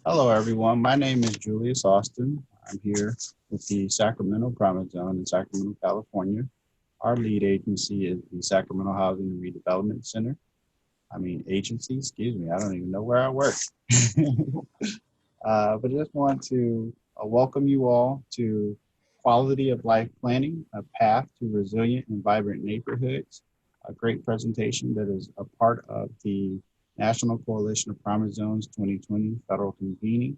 Hello, everyone. My name is Julius Austin. I'm here with the Sacramento Promise Zone in Sacramento, California. Our lead agency is the Sacramento Housing and Redevelopment Center. Agency, excuse me. I don't even know where I work. But I just want to welcome you all to Quality of Life Planning, a path to resilient and vibrant neighborhoods, a great presentation that is a part of the National Coalition of Promise Zones 2020 Federal Convening.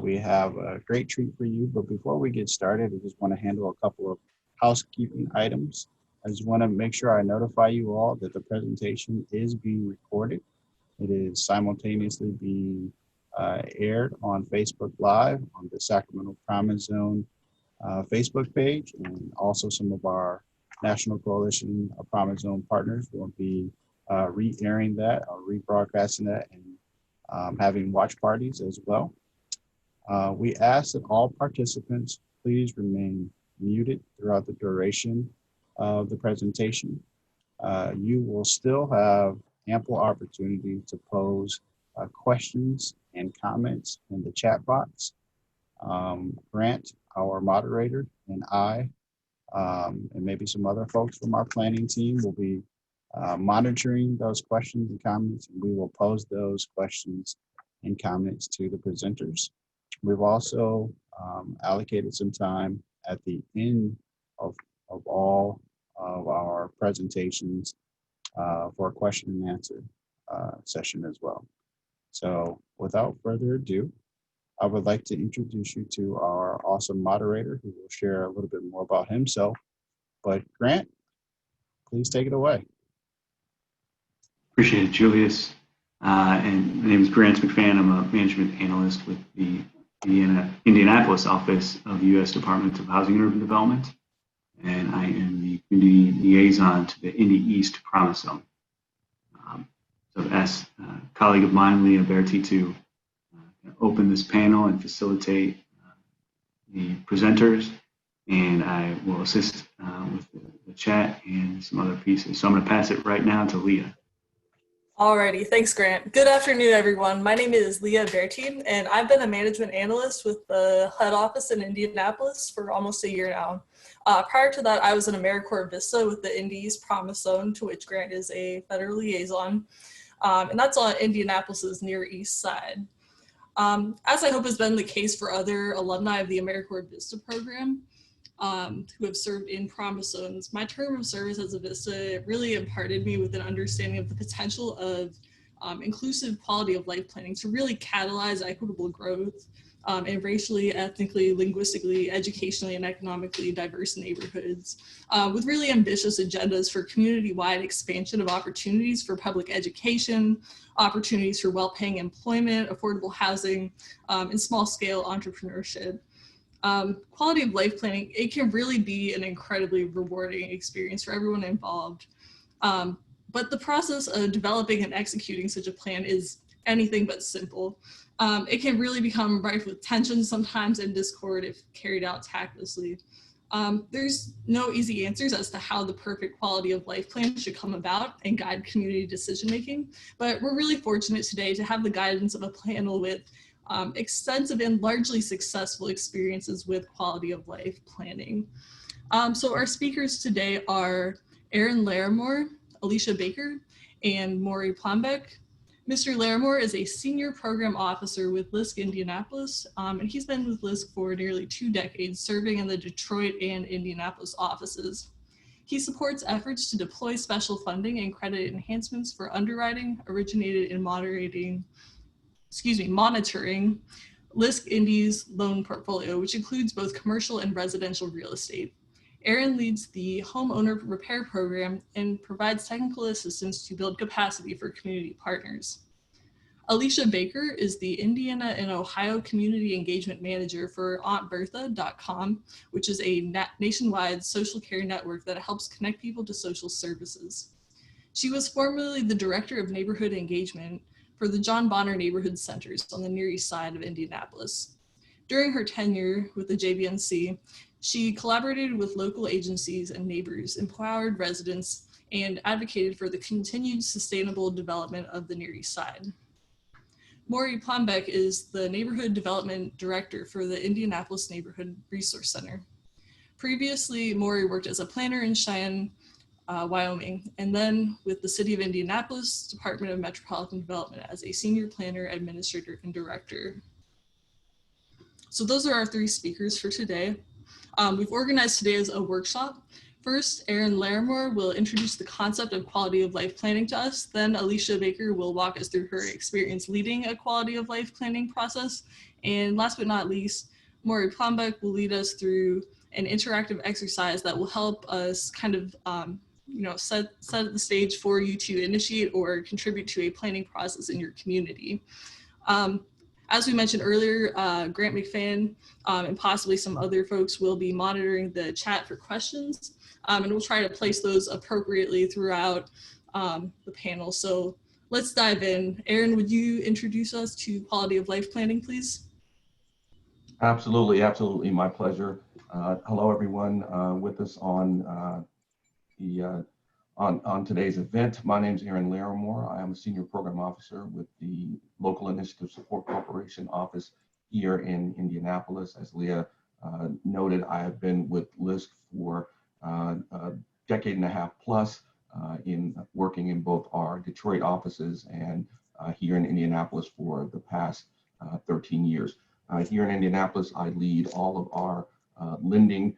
We have a great treat for you, but before we get started, I just want to handle a couple of housekeeping items. I just want to make sure I notify you all that the presentation is being recorded. It is simultaneously being aired on Facebook Live on the Sacramento Promise Zone Facebook page, and also some of our National Coalition of Promise Zone partners will be re-airing that or rebroadcasting that and having watch parties as well. We ask that all participants please remain muted throughout the duration of the presentation. You will still have ample opportunity to pose questions and comments in the chat box. Grant, our moderator, and I, and maybe some other folks from our planning team will be monitoring those questions and comments, and we will pose those questions and comments to the presenters. We've also allocated some time at the end of all of our presentations for a question and answer session as well. So without further ado, I would like to introduce you to our awesome moderator who will share a little bit more about himself. But Grant, please take it away. Appreciate it, Julius. And my name is Grant McFan. I'm a management analyst with the Indianapolis office of the U.S. Department of Housing and Urban Development. And I am the community liaison to the Indy East Promise Zone. So I've asked a colleague of mine, Leah Berti, to open this panel and facilitate the presenters. And I will assist with the chat and some other pieces. So I'm going to pass it right now to Leah. Alrighty, thanks Grant. Good afternoon everyone. My name is Leah Berti and I've been a management analyst with the HUD office in Indianapolis for almost a year now. Prior to that, I was an AmeriCorps Vista with the Indy East Promise Zone, to which Grant is a federal liaison, and that's on Indianapolis's near East Side. As I hope has been the case for other alumni of the AmeriCorps Vista program, who have served in Promise Zones, my term of service as a Vista really imparted me with an understanding of the potential of inclusive quality of life planning to really catalyze equitable growth in racially, ethnically, linguistically, educationally, and economically diverse neighborhoods, with really ambitious agendas for community-wide expansion of opportunities for public education, opportunities for well-paying employment, affordable housing, and small-scale entrepreneurship. Quality of life planning, it can really be an incredibly rewarding experience for everyone involved. But the process of developing and executing such a plan is anything but simple. It can really become rife with tension sometimes and discord if carried out tactlessly. There's no easy answers as to how the perfect quality of life plan should come about and guide community decision making, but we're really fortunate today to have the guidance of a panel with extensive and largely successful experiences with quality of life planning. So our speakers today are Aaron Larimore, Alicia Baker, and Maury Plombeck. Mr. Larimore is a senior program officer with LISC Indianapolis, and he's been with LISC for nearly 2 decades, serving in the Detroit and Indianapolis offices. He supports efforts to deploy special funding and credit enhancements for underwriting, originated in monitoring LISC Indy's loan portfolio, which includes both commercial and residential real estate. Aaron leads the homeowner repair program and provides technical assistance to build capacity for community partners. Alicia Baker is the Indiana and Ohio Community Engagement Manager for AuntBertha.com, which is a nationwide social care network that helps connect people to social services. She was formerly the Director of Neighborhood Engagement for the John Bonner Neighborhood Centers on the Near East Side of Indianapolis. During her tenure with the JBNC, she collaborated with local agencies and neighbors, empowered residents, and advocated for the continued sustainable development of the Near East Side. Maury Plombeck is the Neighborhood Development Director for the Indianapolis Neighborhood Resource Center. Previously, Maury worked as a planner in Cheyenne, Wyoming, and then with the City of Indianapolis Department of Metropolitan Development as a senior planner, administrator, and director. So those are our three speakers for today. We've organized today as a workshop. First, Erin Larimore will introduce the concept of quality of life planning to us. Then Alicia Baker will walk us through her experience leading a quality of life planning process. And last but not least, Maury Plombeck will lead us through an interactive exercise that will help us kind of set the stage for you to initiate or contribute to a planning process in your community. As we mentioned earlier, Grant McFan and possibly some other folks will be monitoring the chat for questions, and we'll try to place those appropriately throughout the panel. So let's dive in. Erin, would you introduce us to quality of life planning, please? Absolutely, absolutely, my pleasure. Hello, everyone with us on on today's event. My name is Erin Larimore. I am a senior program officer with the Local Initiative Support Corporation office here in Indianapolis. As Leah noted, I have been with LISC for a decade and a half plus in working in both our Detroit offices and here in Indianapolis for the past 13 years. Here in Indianapolis, I lead all of our lending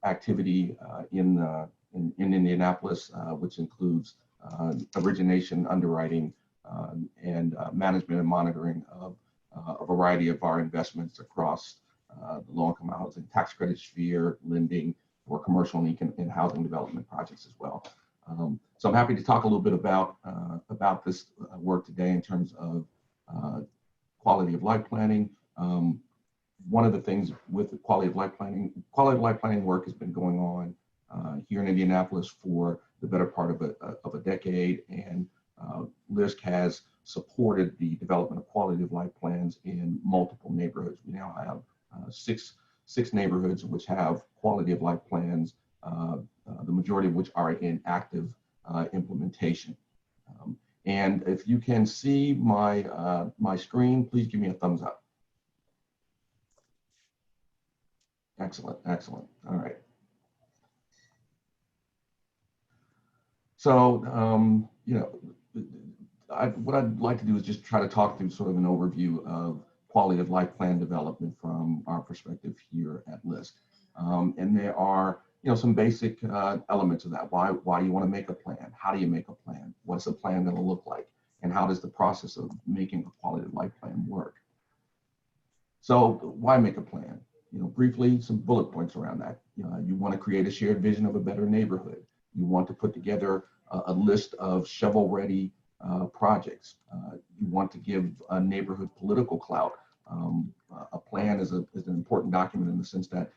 activity in Indianapolis, which includes origination, underwriting, and management and monitoring of a variety of our investments across the low-income housing tax credit sphere, lending for commercial and housing development projects as well. So I'm happy to talk a little bit about this work today in terms of quality of life planning. One of the things with the quality of life planning work has been going on here in Indianapolis for the better part of a decade, and LISC has supported the development of quality of life plans in multiple neighborhoods. We now have six neighborhoods which have quality of life plans, the majority of which are in active implementation. And if you can see my screen, please give me a thumbs up. Excellent, excellent. All right. So, what I'd like to do is just try to talk through sort of an overview of quality of life plan development from our perspective here at LISC. And there are, some basic elements of that. Why do you want to make a plan? How do you make a plan? What's the plan going to look like? And how does the process of making a quality of life plan work? So why make a plan? Briefly, some bullet points around that. You want to create a shared vision of a better neighborhood. You want to put together a list of shovel-ready projects. You want to give a neighborhood political clout. A plan is an important document in the sense that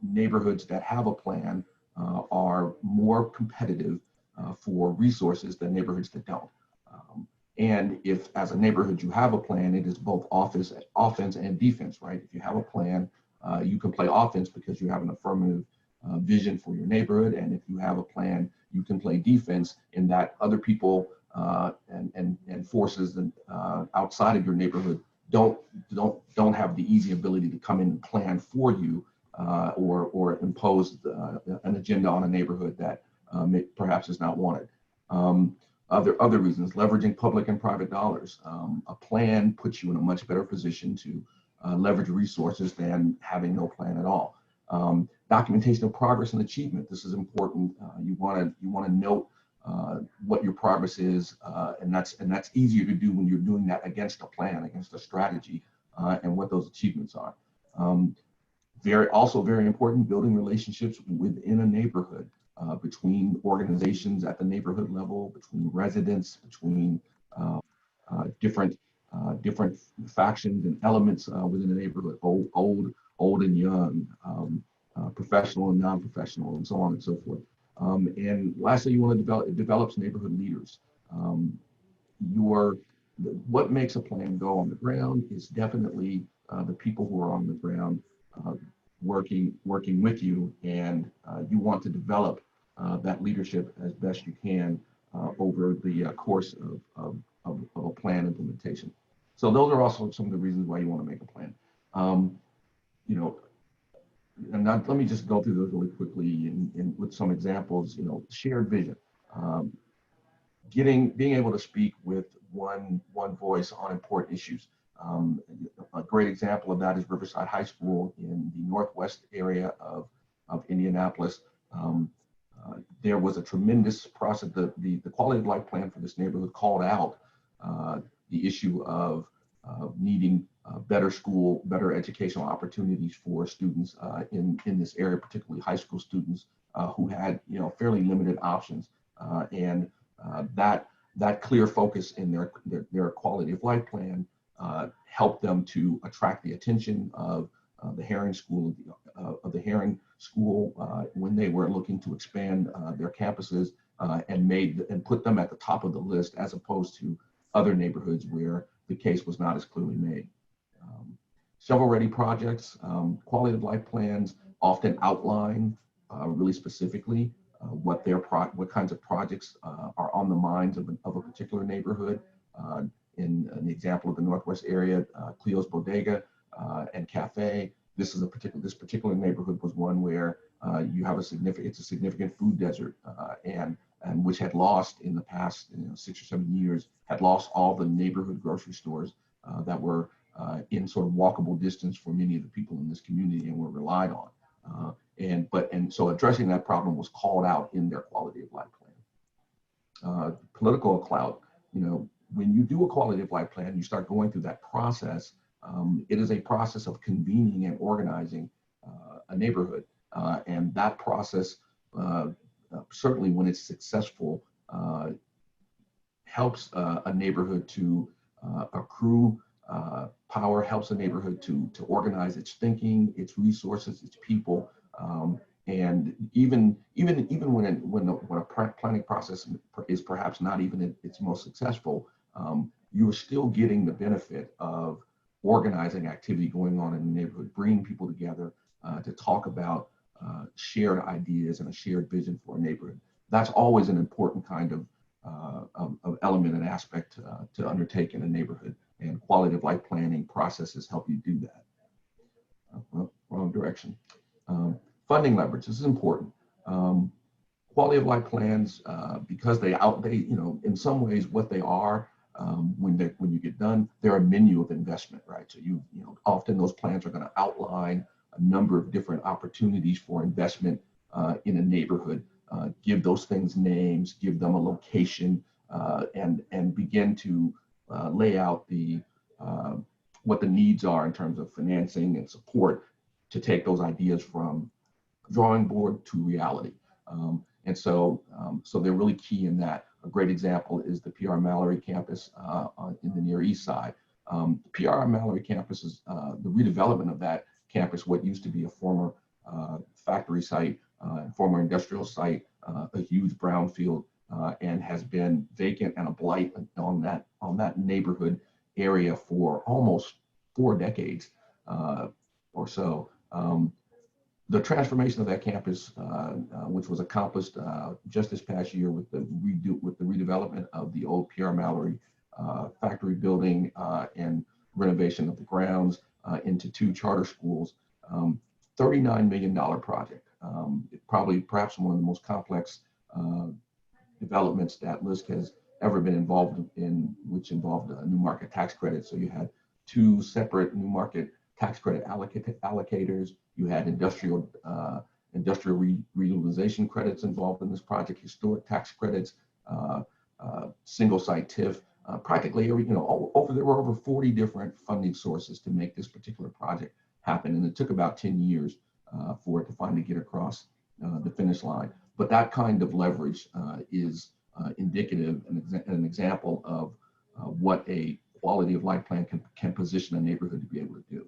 neighborhoods that have a plan are more competitive for resources than neighborhoods that don't. And if, as a neighborhood, you have a plan, it is both offense and defense, right? If you have a plan, you can play offense because you have an affirmative vision for your neighborhood, and if you have a plan, you can play defense in that other people and forces outside of your neighborhood don't have the easy ability to come in and plan for you or impose an agenda on a neighborhood that perhaps is not wanted. Other reasons, leveraging public and private dollars. A plan puts you in a much better position to leverage resources than having no plan at all. Documentation of progress and achievement. This is important. You want to note what your progress is, and that's easier to do when you're doing that against a plan, against a strategy, and what those achievements are. Also very important, building relationships within a neighborhood, between organizations at the neighborhood level, between residents, between different factions and elements within the neighborhood, old and young, professional and non-professional, and so on and so forth. And lastly, you want to develop neighborhood leaders. What makes a plan go on the ground is definitely the people who are on the ground working with you, and you want to develop that leadership as best you can over the course of of a plan implementation. So those are also some of the reasons why you want to make a plan. You know, and let me just go through those really quickly and with some examples. You know, shared vision, being able to speak with one voice on important issues. A great example of that is Riverside High School in the northwest area of Indianapolis. There was a tremendous process. The quality of life plan for this neighborhood called out the issue of needing better educational opportunities for students in this area, particularly high school students who had fairly limited options, and that clear focus in their quality of life plan helped them to attract the attention of the Herring School when they were looking to expand their campuses and put them at the top of the list, as opposed to other neighborhoods where the case was not as clearly made. Shovel-ready projects, quality of life plans often outline really specifically what kinds of projects are on the minds of a particular neighborhood. In an example of the Northwest area, Cleo's Bodega and Cafe. This particular neighborhood was one where you have a significant food desert, and which had lost in the past 6 or 7 years, had lost all the neighborhood grocery stores that were in sort of walkable distance for many of the people in this community and were relied on. So addressing that problem was called out in their quality of life plan. Political clout, when you do a quality of life plan, you start going through that process. It is a process of convening and organizing a neighborhood, and that process, certainly when it's successful, helps a neighborhood to accrue power, helps a neighborhood to organize its thinking, its resources, its people, and even when a planning process is perhaps not even its most successful, you are still getting the benefit of organizing activity going on in the neighborhood, bringing people together to talk about shared ideas and a shared vision for a neighborhood. That's always an important kind of element and aspect to undertake in a neighborhood, and quality of life planning processes help you do that. Well, wrong direction. Funding leverage, this is important. Quality of life plans, because they in some ways what they are, when you get done, they're a menu of investment, right? So often those plans are going to outline a number of different opportunities for investment in a neighborhood, give those things names, give them a location, and begin to lay out what the needs are in terms of financing and support to take those ideas from drawing board to reality. So they're really key in that. A great example is the PR Mallory campus in the near East Side. PR Mallory campus is the redevelopment of that campus, what used to be a former factory site, former industrial site, a huge brownfield, and has been vacant and a blight on that neighborhood area for almost 4 decades or so. The transformation of that campus, which was accomplished just this past year with the redevelopment of the old PR Mallory factory building and renovation of the grounds into 2 charter schools, $39 million project. Perhaps one of the most complex developments that LISC has ever been involved in, which involved new market tax credits. So you had 2 separate new market tax credit allocators. You had industrial reutilization credits involved in this project, historic tax credits, single site TIF. Practically every, there were over 40 different funding sources to make this particular project happen, and it took about 10 years for it to finally get across the finish line. But that kind of leverage is indicative and an example of what a quality of life plan can position a neighborhood to be able to do.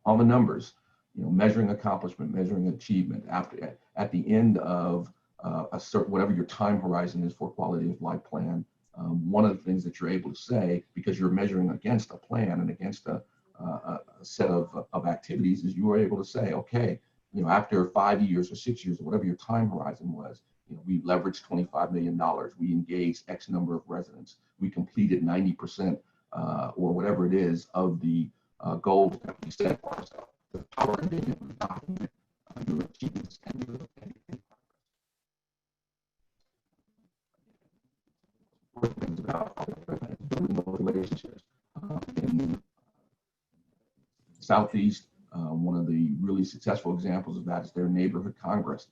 On the numbers, measuring accomplishment, measuring achievement at the end of whatever your time horizon is for quality of life plan. One of the things that you're able to say, because you're measuring against a plan and against a set of activities, is you are able to say, okay, after 5 years or 6 years or whatever your time horizon was, we leveraged $25 million. We engaged X number of residents. We completed 90% or whatever it is of the goals that we set for ourselves. The power of being able to document your achievements and your things about building those relationships. In the Southeast, one of the really successful examples of that is their neighborhood congress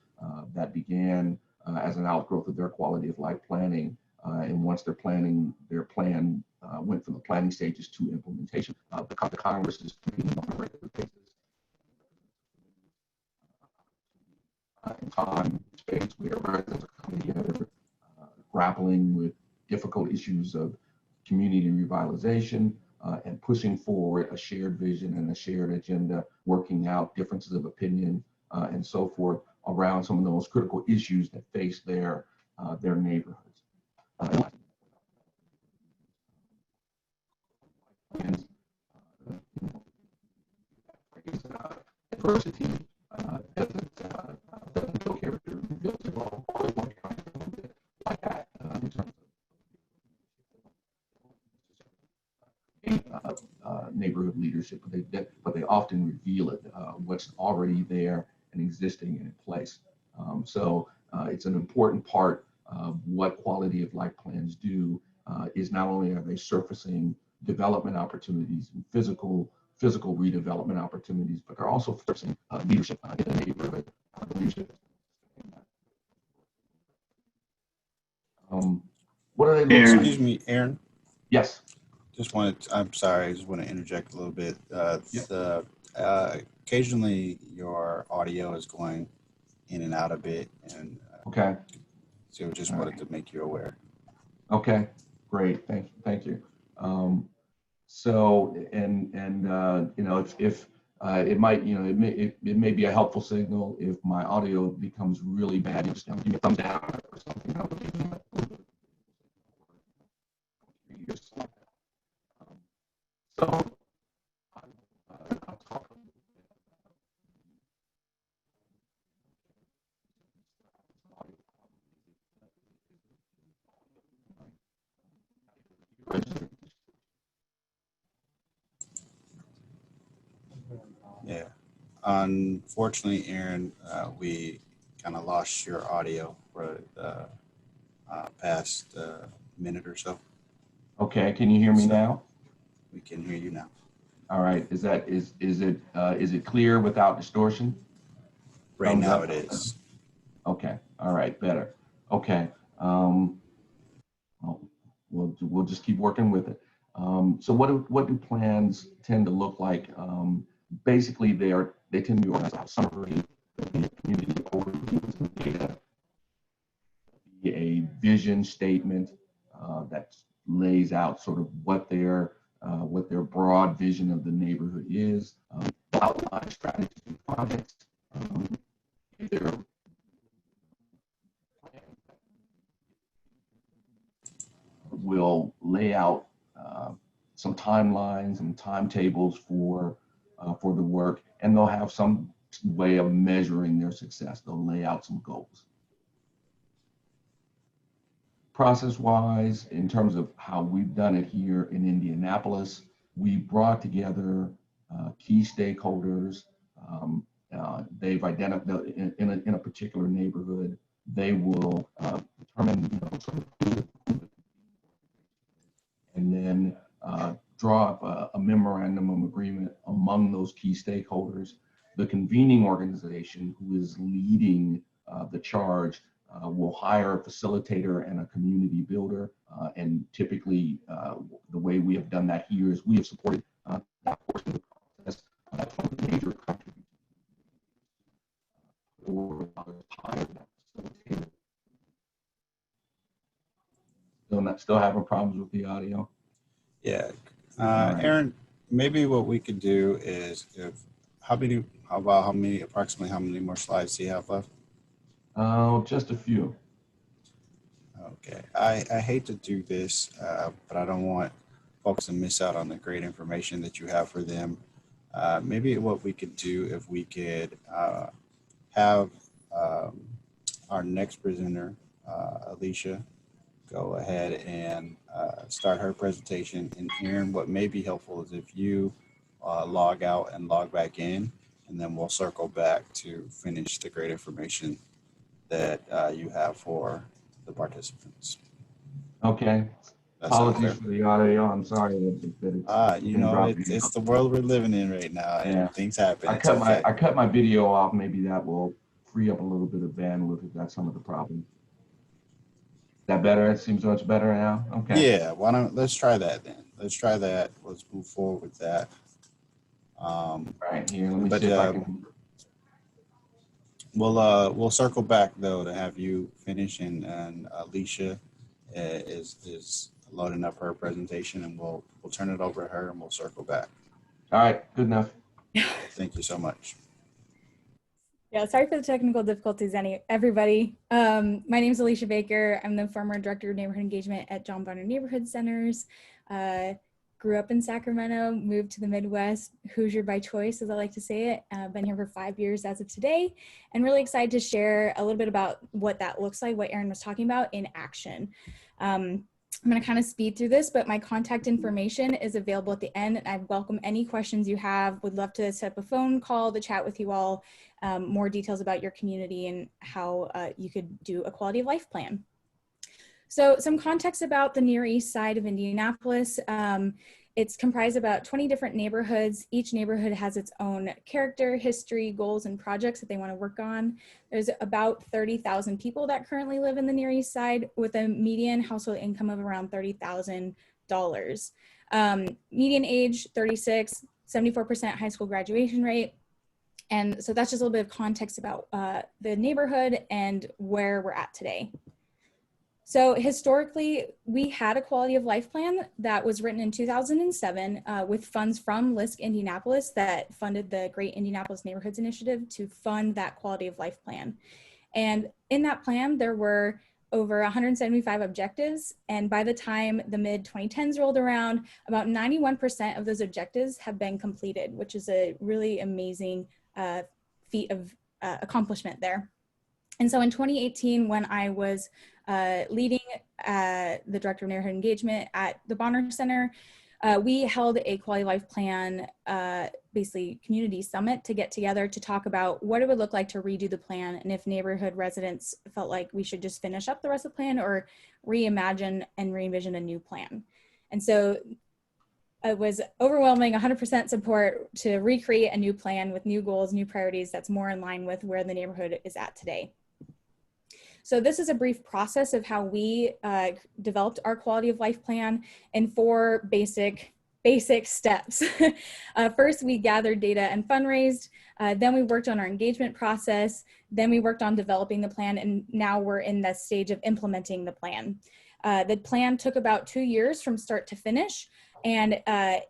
that began as an outgrowth of their quality of life planning. And once their plan went from the planning stages to implementation, the Congress is convening on a regular basis. In time, space, where residents are coming together, grappling with difficult issues of community revitalization, and pushing forward a shared vision and a shared agenda, working out differences of opinion and so forth around some of the most critical issues that face their neighborhoods. Adversity doesn't build character, it builds it all. Like that in terms of neighborhood leadership, but they often reveal it, what's already there and existing and in place. So it's an important part of what quality of life plans do, is not only are they surfacing development opportunities and physical redevelopment opportunities, but they're also surfacing leadership in the neighborhood. Leadership. What are they? Excuse me, Aaron. Yes. I'm sorry, I just want to interject a little bit. Occasionally your audio is going in and out a bit, and okay. So just wanted to make you aware. Okay, great, thank you. So if it might, it may be a helpful signal if my audio becomes really bad. You just give me a thumbs down or something. So I'll talk. Yeah, unfortunately, Aaron, we kind of lost your audio for the past minute or so. Okay, can you hear me now? We can hear you now. All right, is it clear without distortion? Right Thumbs now up? it is. Okay, all right, better. Okay, well, we'll just keep working with it. So what do plans tend to look like? Basically, they tend to be organized out summary, community overviews and data, a vision statement that lays out sort of what their broad vision of the neighborhood is, outline strategies and projects. Their will lay out some timelines and timetables for the work, and they'll have some way of measuring their success. They'll lay out some goals. Process-wise, in terms of how we've done it here in Indianapolis, we brought together key stakeholders. They've identified in a particular neighborhood. They will determine, sort of, and then draw up a memorandum of agreement among those key stakeholders. The convening organization, who is leading the charge, will hire a facilitator and a community builder. And typically, the way we have done that here is we have supported that portion of the process. That's one of the major contributions. Or hire that facilitator. Still having problems with the audio? Yeah. Aaron, maybe what we could do is approximately how many more slides do you have left? Just a few. Okay. I hate to do this, but I don't want folks to miss out on the great information that you have for them. Maybe what we could do, if we could have our next presenter, Alicia, go ahead and start her presentation. And Aaron, what may be helpful is if you log out and log back in, and then we'll circle back to finish the great information that you have for the participants. Okay. That sounds Apologies fair? for the audio. I'm sorry that it's You been know, dropping it's out. the world we're living in right now, Yeah. and things happen. I It's okay. cut my video off. Maybe that will free up a little bit of bandwidth if that's some of the problem. Is that better? It seems much better now. Okay. Yeah, let's try that then. Let's try that. Let's move forward with that. Right here. Let me But see if I can. we'll circle back though to have you finish, and Alicia is loading up her presentation, and we'll turn it over to her, and we'll circle back. All right. Good enough. Thank you so much. Yeah, sorry for the technical difficulties, everybody. My name is Alicia Baker. I'm the former Director of Neighborhood Engagement at John Bonner Neighborhood Centers. Grew up in Sacramento, moved to the Midwest, Hoosier by choice, as I like to say it. Been here for 5 years as of today, and really excited to share a little bit about what that looks like, what Aaron was talking about in action. I'm going to kind of speed through this, but my contact information is available at the end, and I welcome any questions you have. Would love to set up a phone call to chat with you all, more details about your community and how you could do a quality of life plan. So some context about the Near East Side of Indianapolis. It's comprised of about 20 different neighborhoods. Each neighborhood has its own character, history, goals, and projects that they want to work on. There's about 30,000 people that currently live in the Near East Side with a median household income of around $30,000. Median age, 36, 74% high school graduation rate. And so that's just a little bit of context about the neighborhood and where we're at today. So historically, we had a quality of life plan that was written in 2007 with funds from LISC Indianapolis that funded the Great Indianapolis Neighborhoods Initiative to fund that quality of life plan. And in that plan, there were over 175 objectives. And by the time the mid-2010s rolled around, about 91% of those objectives have been completed, which is a really amazing feat of accomplishment there. And so in 2018, when I was leading the Director of Neighborhood Engagement at the Bonner Center, we held a quality of life plan, basically community summit, to get together to talk about what it would look like to redo the plan, and if neighborhood residents felt like we should just finish up the rest of the plan or reimagine and re-envision a new plan. And so it was overwhelming 100% support to recreate a new plan with new goals, new priorities that's more in line with where the neighborhood is at today. So this is a brief process of how we developed our quality of life plan in 4 basic steps. First, we gathered data and fundraised. Then we worked on our engagement process. Then we worked on developing the plan, and now we're in the stage of implementing the plan. The plan took about 2 years from start to finish, and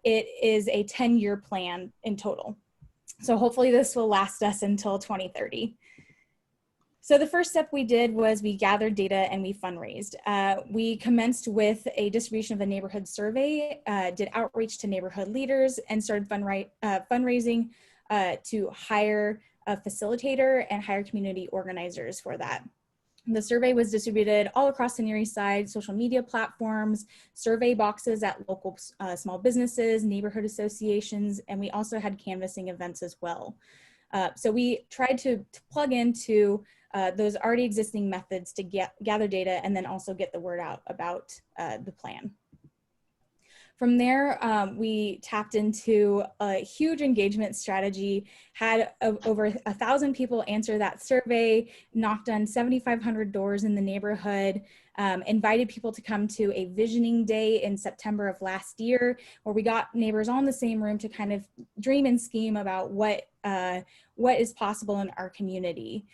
it is a 10-year plan in total. So hopefully this will last us until 2030. So the first step we did was we gathered data and we fundraised. We commenced with a distribution of a neighborhood survey, did outreach to neighborhood leaders, and started fundraising to hire a facilitator and hire community organizers for that. The survey was distributed all across the Near East Side, social media platforms, survey boxes at local small businesses, neighborhood associations, and we also had canvassing events as well. So we tried to plug into those already existing methods to gather data and then also get the word out about the plan. From there, we tapped into a huge engagement strategy, had over 1,000 people answer that survey, knocked on 7,500 doors in the neighborhood, invited people to come to a visioning day in September of last year, where we got neighbors all in the same room to kind of dream and scheme about what is possible in our community.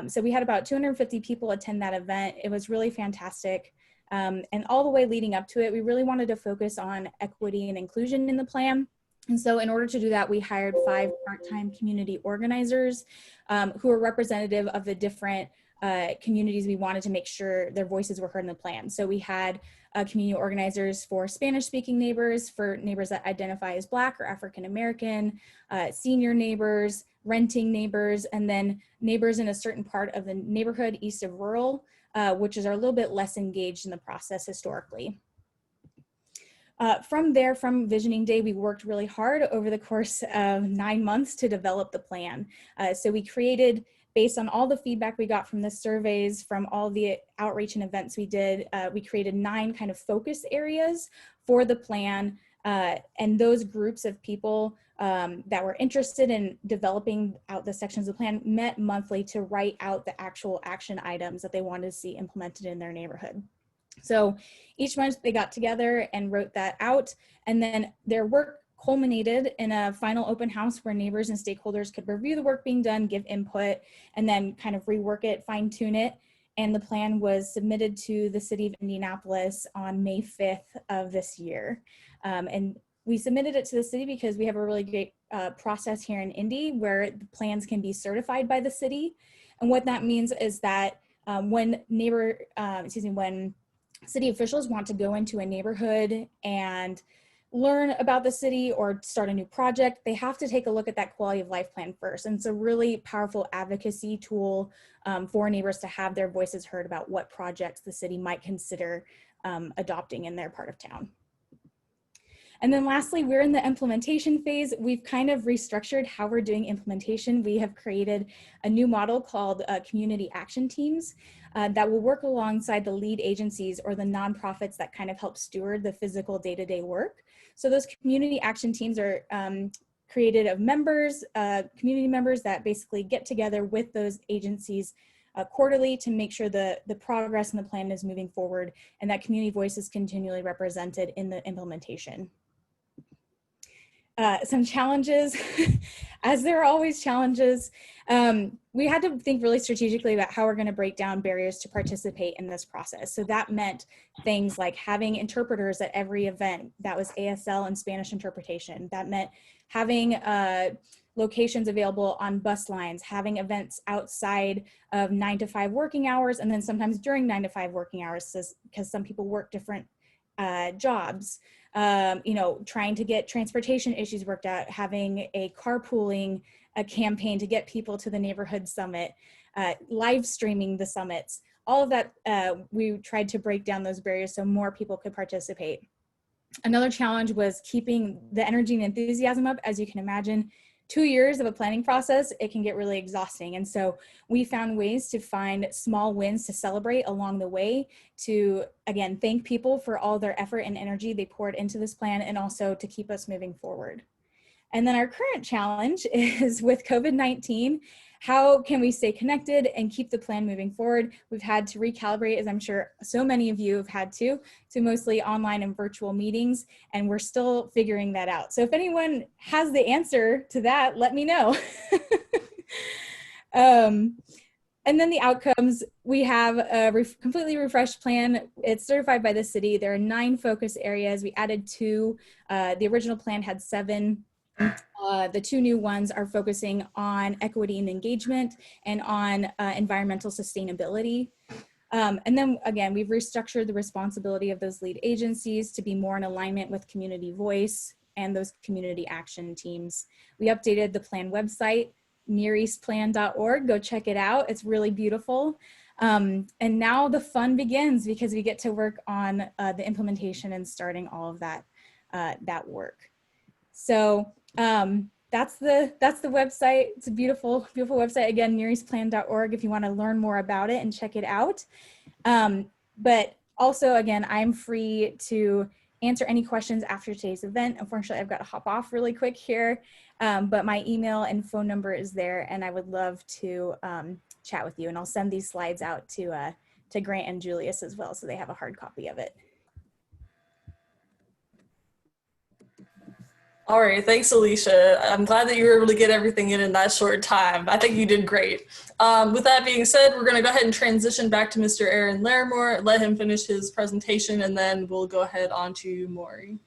So we had about 250 people attend that event. It was really fantastic. And all the way leading up to it, we really wanted to focus on equity and inclusion in the plan. And so in order to do that, we hired 5 part-time community organizers who are representative of the different communities we wanted to make sure their voices were heard in the plan. So we had community organizers for Spanish-speaking neighbors, for neighbors that identify as Black or African American, senior neighbors, renting neighbors, and then neighbors in a certain part of the neighborhood east of rural, which is a little bit less engaged in the process historically. From there, from Visioning Day, we worked really hard over the course of 9 months to develop the plan. So we created, based on all the feedback we got from the surveys, from all the outreach and events we did, we created 9 kind of focus areas for the plan. And those groups of people that were interested in developing out the sections of the plan met monthly to write out the actual action items that they wanted to see implemented in their neighborhood. So each month they got together and wrote that out, and then their work culminated in a final open house where neighbors and stakeholders could review the work being done, give input, and then kind of rework it, fine tune it. And the plan was submitted to the city of Indianapolis on May 5th of this year. And we submitted it to the city because we have a really great process here in Indy where the plans can be certified by the city. And what that means is that when city officials want to go into a neighborhood and learn about the city or start a new project, they have to take a look at that quality of life plan first. And it's a really powerful advocacy tool for neighbors to have their voices heard about what projects the city might consider adopting in their part of town. And then lastly, we're in the implementation phase. We've kind of restructured how we're doing implementation. We have created a new model called community action teams that will work alongside the lead agencies or the nonprofits that kind of help steward the physical day-to-day work. So those community action teams are created of members, community members that basically get together with those agencies quarterly to make sure the progress in the plan is moving forward and that community voice is continually represented in the implementation. Some challenges, as there are always challenges, we had to think really strategically about how we're going to break down barriers to participate in this process. So that meant things like having interpreters at every event. That was ASL and Spanish interpretation. That meant having locations available on bus lines, having events outside of 9 to 5 working hours, and then sometimes during 9 to 5 working hours, because some people work different jobs. You know, trying to get transportation issues worked out, having a carpooling campaign to get people to the neighborhood summit, live streaming the summits, all of that, we tried to break down those barriers so more people could participate. Another challenge was keeping the energy and enthusiasm up. As you can imagine, 2 years of a planning process, it can get really exhausting. And so we found ways to find small wins to celebrate along the way to, again, thank people for all their effort and energy they poured into this plan and also to keep us moving forward. And then our current challenge is with COVID-19, how can we stay connected and keep the plan moving forward? We've had to recalibrate, as I'm sure so many of you have had to mostly online and virtual meetings, and we're still figuring that out. So if anyone has the answer to that, let me know. And then the outcomes, we have a completely refreshed plan. It's certified by the city. There are 9 focus areas. We added 2. The original plan had 7. The 2 new ones are focusing on equity and engagement and on environmental sustainability. And then again, we've restructured the responsibility of those lead agencies to be more in alignment with community voice and those community action teams. We updated the plan website, neareastplan.org. Go check it out. It's really beautiful. And now the fun begins because we get to work on the implementation and starting all of that, that work. So that's the website. It's a beautiful, beautiful website. Again, neareastplan.org if you want to learn more about it and check it out. But also, again, I'm free to answer any questions after today's event. Unfortunately, I've got to hop off really quick here, but my email and phone number is there, and I would love to chat with you. And I'll send these slides out to Grant and Julius as well, so they have a hard copy of it. All right, thanks, Alicia. I'm glad that you were able to get everything in that short time. I think you did great. With that being said, we're going to go ahead and transition back to Mr. Aaron Larimore, let him finish his presentation, and then we'll go ahead on to Maury.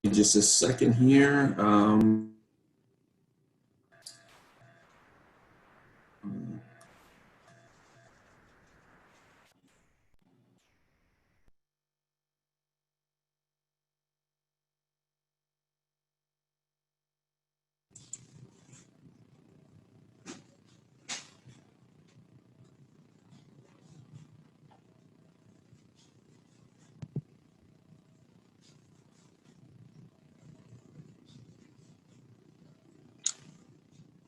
Okay. just a second here.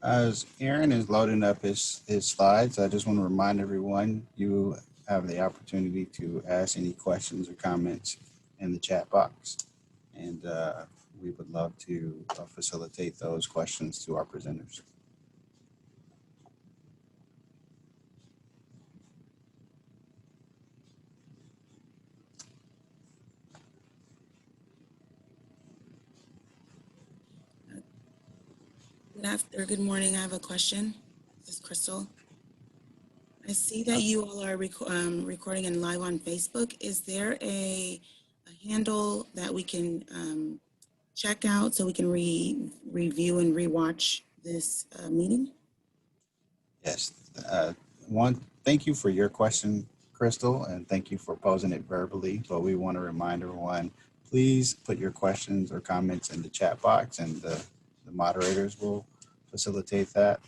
As Aaron is loading up his slides, I just want to remind everyone you have the opportunity to ask any questions or comments in the chat box. And we would love to facilitate those questions to our presenters. Good morning. I have a question. This is Crystal. I see that you all are recording and live on Facebook. Is there a handle that we can check out so we can review and rewatch this meeting? Yes. Thank you for your question, Crystal, and thank you for posing it verbally. But we want to remind everyone, please put your questions or comments in the chat box, and the moderators will facilitate that.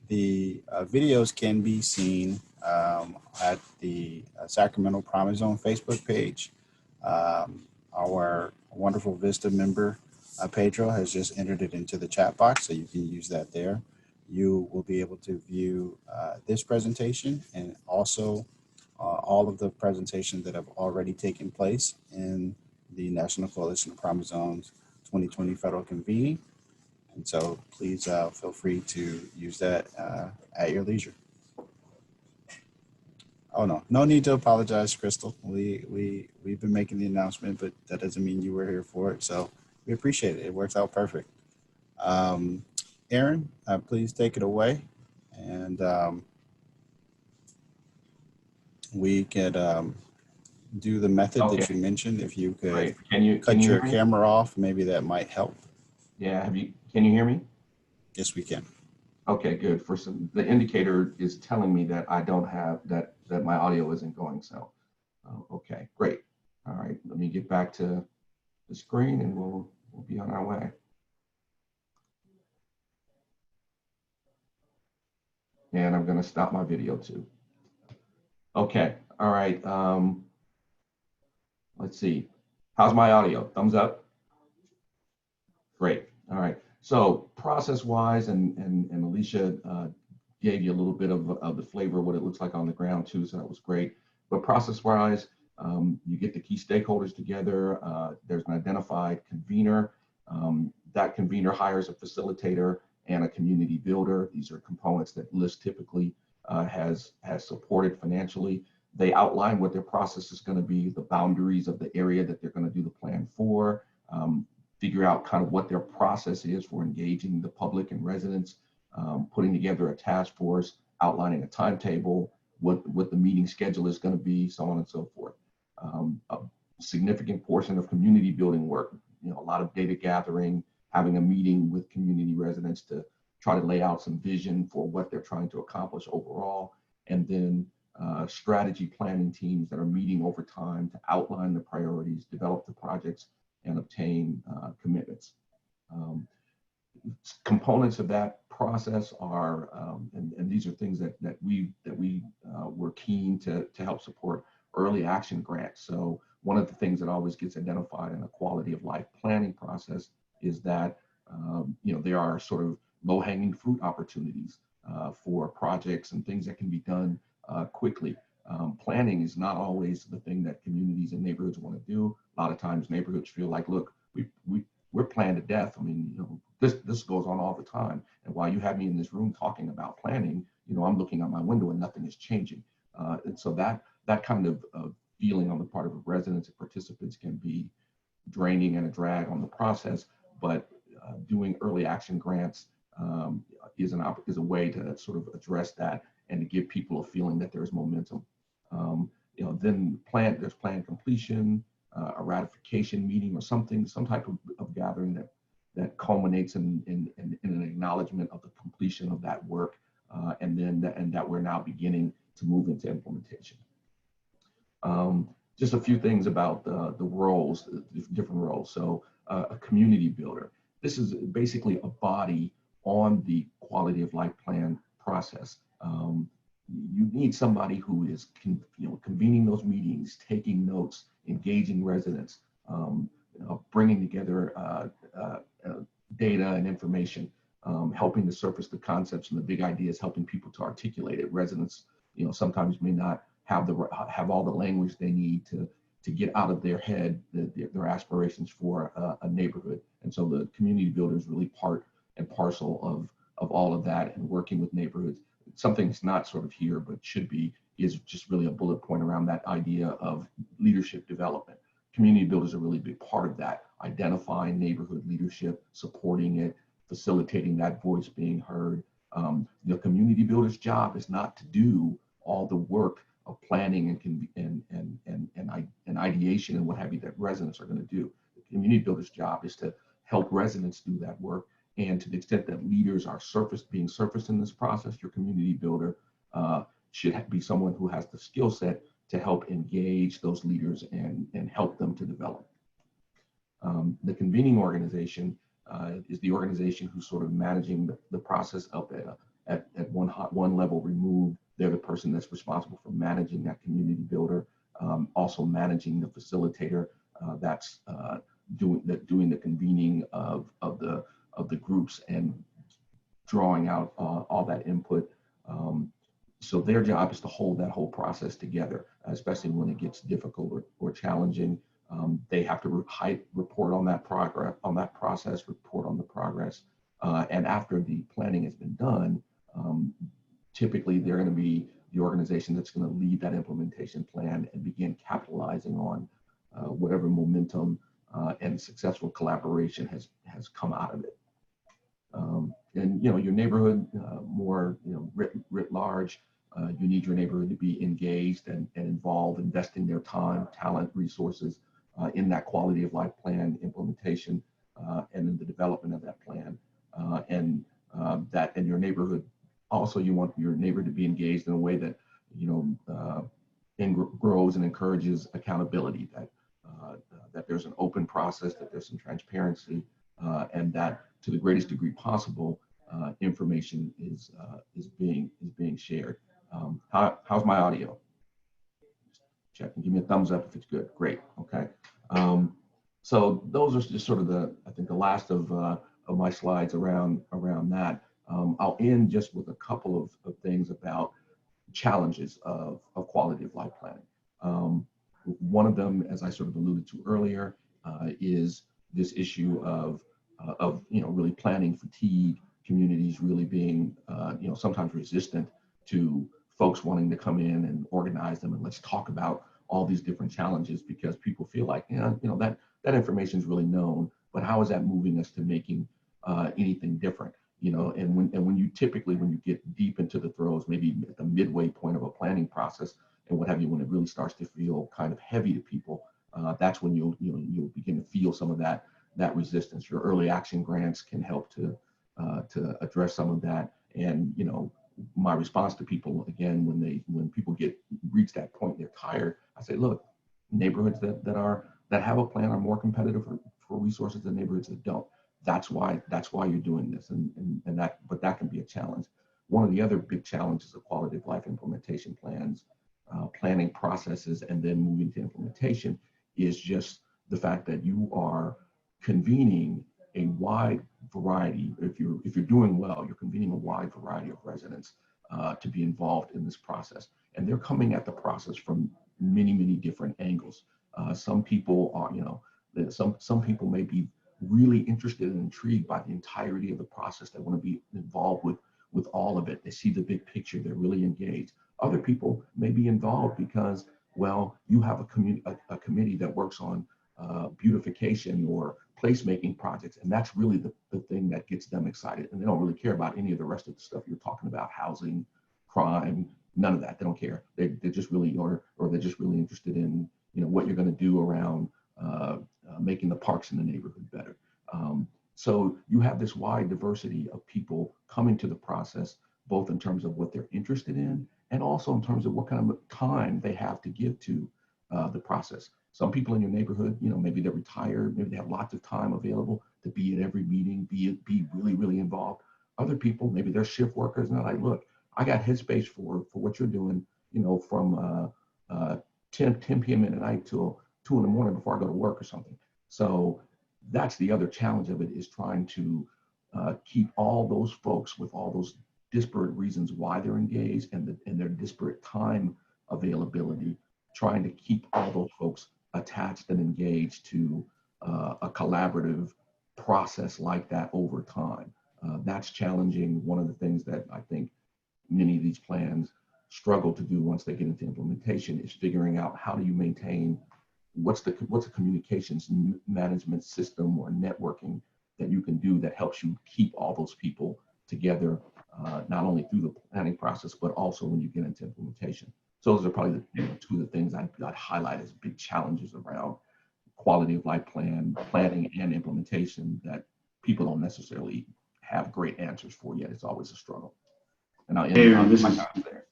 The videos can be seen at the Sacramento Promise Zone Facebook page. Our wonderful Vista member, Pedro, has just entered it into the chat box, so you can use that there. You will be able to view this presentation and also all of the presentations that have already taken place in the National Coalition of Promise Zones 2020 Federal Convening. And so please feel free to use that at your leisure. Oh, no need to apologize, Crystal. We've been making the announcement, but that doesn't mean you were here for it. So we appreciate it. It works out perfect. Aaron, please take it away. And we could do the method that you mentioned. If you could Great. Can you cut your camera off, maybe that might help. Yeah, can you hear me? Yes, we can. Okay, good. The indicator is telling me that I don't have that my audio isn't going. So, okay, great. All right, let me get back to the screen and we'll be on our way. And I'm going to stop my video too. Okay, all right. Let's see. How's my audio? Thumbs up? Great. All right. So process-wise, and Alicia gave you a little bit of the flavor of what it looks like on the ground too, so that was great. But process-wise, you get the key stakeholders together. There's an identified convener. That convener hires a facilitator and a community builder. These are components that LIST typically has supported financially. They outline what their process is going to be, the boundaries of the area that they're going to do the plan for, figure out kind of what their process is for engaging the public and residents, putting together a task force, outlining a timetable, what the meeting schedule is going to be, so on and so forth. A significant portion of community building work, a lot of data gathering, having a meeting with community residents to try to lay out some vision for what they're trying to accomplish overall, and then strategy planning teams that are meeting over time to outline the priorities, develop the projects, and obtain commitments. Components of that process are, and these are things that we were keen to help support, early action grants. So one of the things that always gets identified in a quality of life planning process is that there are sort of low-hanging fruit opportunities for projects and things that can be done quickly. Planning is not always the thing that communities and neighborhoods want to do. A lot of times neighborhoods feel like, look, we're planned to death. I mean, this goes on all the time. And while you have me in this room talking about planning, I'm looking out my window and nothing is changing. And so that kind of feeling on the part of residents and participants can be draining and a drag on the process. But doing early action grants is a way to sort of address that and to give people a feeling that there's momentum. Then there's plan completion, a ratification meeting or something, some type of gathering that culminates in an acknowledgement of the completion of that work, and that we're now beginning to move into implementation. Just a few things about the roles, the different roles. So a community builder. This is basically a body on the quality of life plan process. You need somebody who is convening those meetings, taking notes, engaging residents, bringing together data and information, helping to surface the concepts and the big ideas, helping people to articulate it. Residents, sometimes may not have all the language they need to get out of their head their aspirations for a neighborhood. And so the community builder is really part and parcel of all of that, and working with neighborhoods. Something that's not sort of here, but should be, is just really a bullet point around that idea of leadership development. Community builders are a really big part of that, identifying neighborhood leadership, supporting it, facilitating that voice being heard. The community builder's job is not to do all the work of planning and ideation and what have you that residents are going to do. The community builder's job is to help residents do that work. And to the extent that leaders are being surfaced in this process, your community builder should be someone who has the skill set to help engage those leaders and help them to develop. The convening organization is the organization who's sort of managing the process up at one level removed. They're the person that's responsible for managing that community builder, also managing the facilitator that's doing the convening of the groups and drawing out all that input. So their job is to hold that whole process together, especially when it gets difficult or challenging. They have to report on that process, report on the progress. And after the planning has been done, typically they're going to be the organization that's going to lead that implementation plan and begin capitalizing on whatever momentum and successful collaboration has come out of it. And your neighborhood, more writ large, you need your neighborhood to be engaged and involved, investing their time, talent, resources in that quality of life plan implementation and in the development of that plan. And that in your neighborhood, also you want your neighbor to be engaged in a way that grows and encourages accountability, that there's an open process, that there's some transparency, and that to the greatest degree possible, information is being shared. How's my audio? Check and give me a thumbs up if it's good. Great. Okay. So those are just sort of I think the last of my slides around that. I'll end just with a couple of things about challenges of quality of life planning. One of them, as I sort of alluded to earlier, is this issue of really planning fatigue, communities really being sometimes resistant to folks wanting to come in and organize them and let's talk about all these different challenges, because people feel like that information is really known, but how is that moving us to making anything different? And when you get deep into the throes, maybe at the midway point of a planning process and what have you, when it really starts to feel kind of heavy to people, that's when you'll begin to feel some of that resistance. Your early action grants can help to address some of that. And my response to people, again, when people reach that point, they're tired, I say, look, neighborhoods that have a plan are more competitive for resources than neighborhoods that don't. That's why you're doing this, but that can be a challenge. One of the other big challenges of quality of life implementation plans, planning processes, and then moving to implementation is just the fact that you are convening a wide variety. If you're doing well, you're convening a wide variety of residents to be involved in this process, and they're coming at the process from many different angles. Some people are, some people may be really interested and intrigued by the entirety of the process. They want to be involved with all of it. They see the big picture. They're really engaged. Other people may be involved because, well, you have a committee that works on beautification or placemaking projects, and that's really the thing that gets them excited. And they don't really care about any of the rest of the stuff you're talking about, housing, crime, none of that. They don't care. They're just really, or they're just really interested in what you're going to do around making the parks in the neighborhood better. So you have this wide diversity of people coming to the process, both in terms of what they're interested in and also in terms of what kind of time they have to give to the process. Some people in your neighborhood, you know, maybe they're retired, maybe they have lots of time available to be at every meeting, be really, really involved. Other people, maybe they're shift workers and they're like, look, I got headspace for what you're doing, you know, from 10 p.m. at night till 2 in the morning before I go to work or something. So that's the other challenge of it, is trying to keep all those folks with all those disparate reasons why they're engaged and their disparate time availability, trying to keep all those folks attached and engaged to a collaborative process like that over time. That's challenging. One of the things that I think many of these plans struggle to do once they get into implementation is figuring out how do you maintain what's a communications management system or networking that you can do that helps you keep all those people together, not only through the planning process, but also when you get into implementation. So those are probably the two of the things I'd highlight as big challenges around quality of life planning and implementation that people don't necessarily have great answers for yet. It's always a struggle. And I'll end Aaron, this my is time there.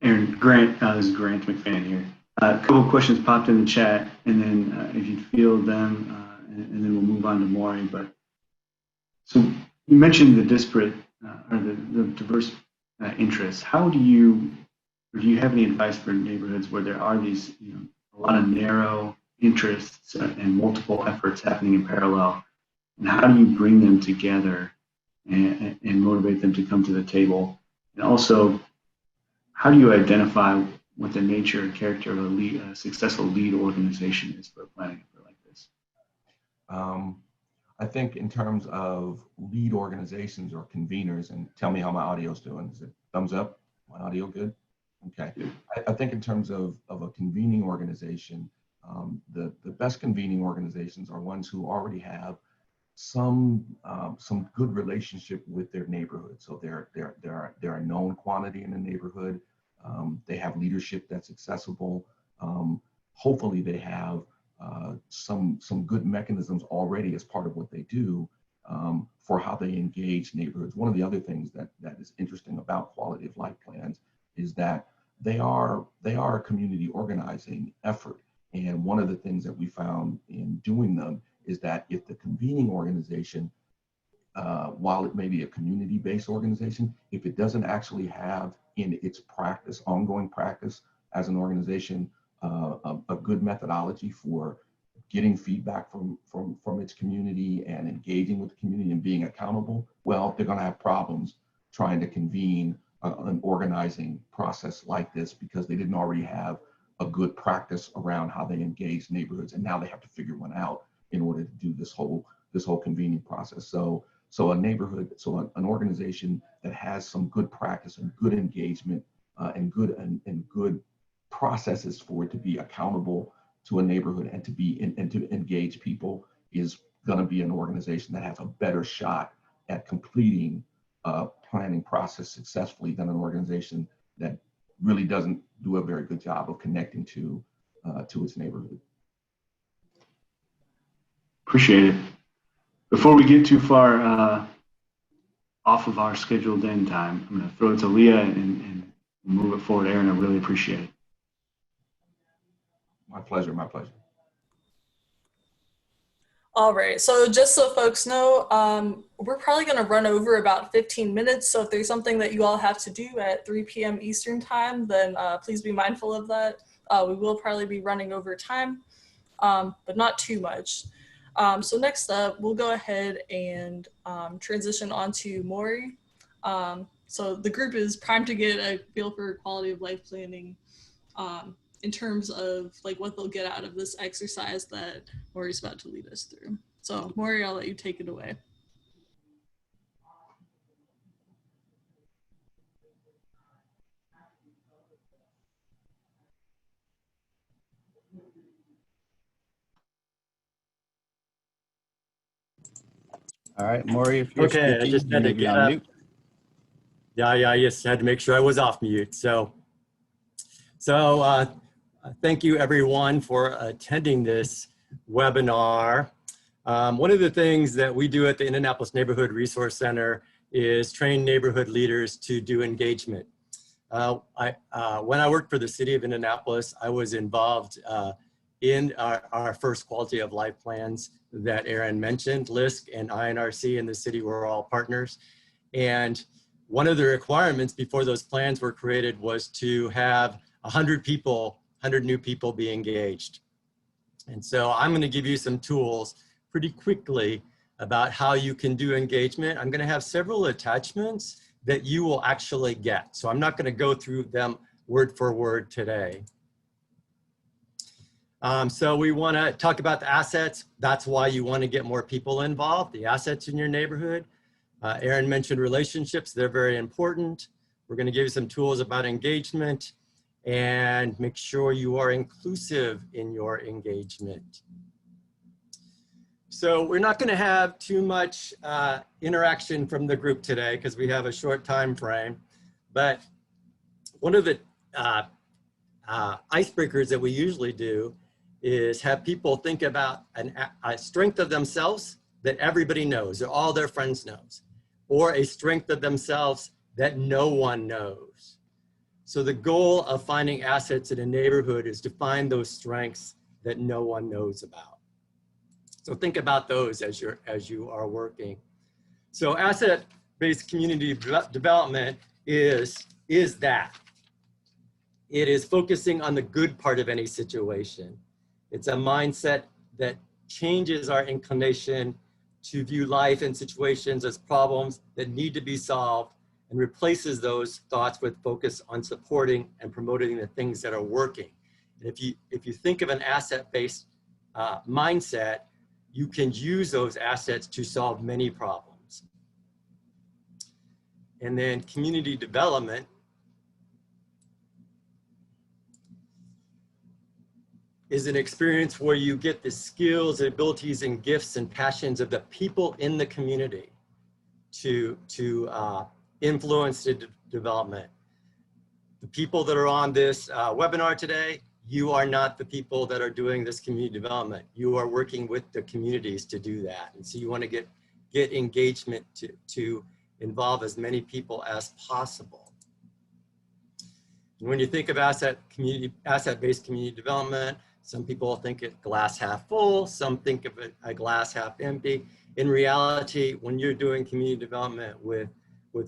Aaron, Grant, this is Grant McFan here. A couple of questions popped in the chat, and then if you'd field them, and then we'll move on to Maury. But so you mentioned the disparate or the diverse interests. How do you, or do you have any advice for neighborhoods where there are these, you know, a lot of narrow interests and multiple efforts happening in parallel? And how do you bring them together and motivate them to come to the table? And also, how do you identify what the nature and character of a successful lead organization is for a planning effort like this? I think in terms of lead organizations or conveners, and tell me how my audio's doing. Is it thumbs up? My audio good? Okay. I think in terms of a convening organization, the best convening organizations are ones who already have some good relationship with their neighborhood. So they're a known quantity in the neighborhood. They have leadership that's accessible. Hopefully they have some good mechanisms already as part of what they do for how they engage neighborhoods. One of the other things that is interesting about quality of life plans is that they are a community organizing effort. And one of the things that we found in doing them is that if the convening organization, while it may be a community-based organization, if it doesn't actually have in its practice, ongoing practice as an organization, a good methodology for getting feedback from its community and engaging with the community and being accountable, well, they're going to have problems trying to convene an organizing process like this because they didn't already have a good practice around how they engage neighborhoods, and now they have to figure one out in order to do this whole convening process. So a neighborhood, so an organization that has some good practice and good engagement and good processes for it to be accountable to a neighborhood and to engage people is going to be an organization that has a better shot at completing a planning process successfully than an organization that really doesn't do a very good job of connecting to its neighborhood. Appreciate it. Before we get too far off of our scheduled end time, I'm going to throw it to Leah and move it forward. Aaron, I really appreciate it. My pleasure, my pleasure. All right, so just so folks know, we're probably going to run over about 15 minutes. So if there's something that you all have to do at 3 p.m. Eastern time, then please be mindful of that. We will probably be running over time, but not too much. So next up, we'll go ahead and transition on to Maury. So the group is primed to get a feel for quality of life planning in terms of like what they'll get out of this exercise that Maury's about to lead us through. So Maury, I'll let you take it away. All right, Maury, if you're Okay, speaking, I just you had may to be get on up. mute. Yeah, I just had to make sure I was off mute. So Thank you everyone for attending this webinar. One of the things that we do at the Indianapolis Neighborhood Resource Center is train neighborhood leaders to do engagement. When I worked for the city of Indianapolis, I was involved in our first quality of life plans that Aaron mentioned. LISC and INRC and the city were all partners. And one of the requirements before those plans were created was to have 100 new people be engaged. And so I'm going to give you some tools pretty quickly about how you can do engagement. I'm going to have several attachments that you will actually get. So I'm not going to go through them word for word today. So we want to talk about the assets. That's why you want to get more people involved, the assets in your neighborhood. Aaron mentioned relationships. They're very important. We're going to give you some tools about engagement and make sure you are inclusive in your engagement. So we're not going to have too much interaction from the group today because we have a short time frame. But one of the icebreakers that we usually do is have people think about a strength of themselves that everybody knows or all their friends knows, or a strength of themselves that no one knows. So the goal of finding assets in a neighborhood is to find those strengths that no one knows about. So think about those as you are working. So asset-based community development is that. It is focusing on the good part of any situation. It's a mindset that changes our inclination to view life and situations as problems that need to be solved and replaces those thoughts with focus on supporting and promoting the things that are working. And if you think of an asset-based mindset, you can use those assets to solve many problems. And then community development is an experience where you get the skills, abilities, and gifts and passions of the people in the community to influence the development. The people that are on this webinar today, you are not the people that are doing this community development. You are working with the communities to do that. And so you want to get engagement to involve as many people as possible. And when you think of asset-based community development, some people think it glass half full, some think of it a glass half empty. In reality, when you're doing community development with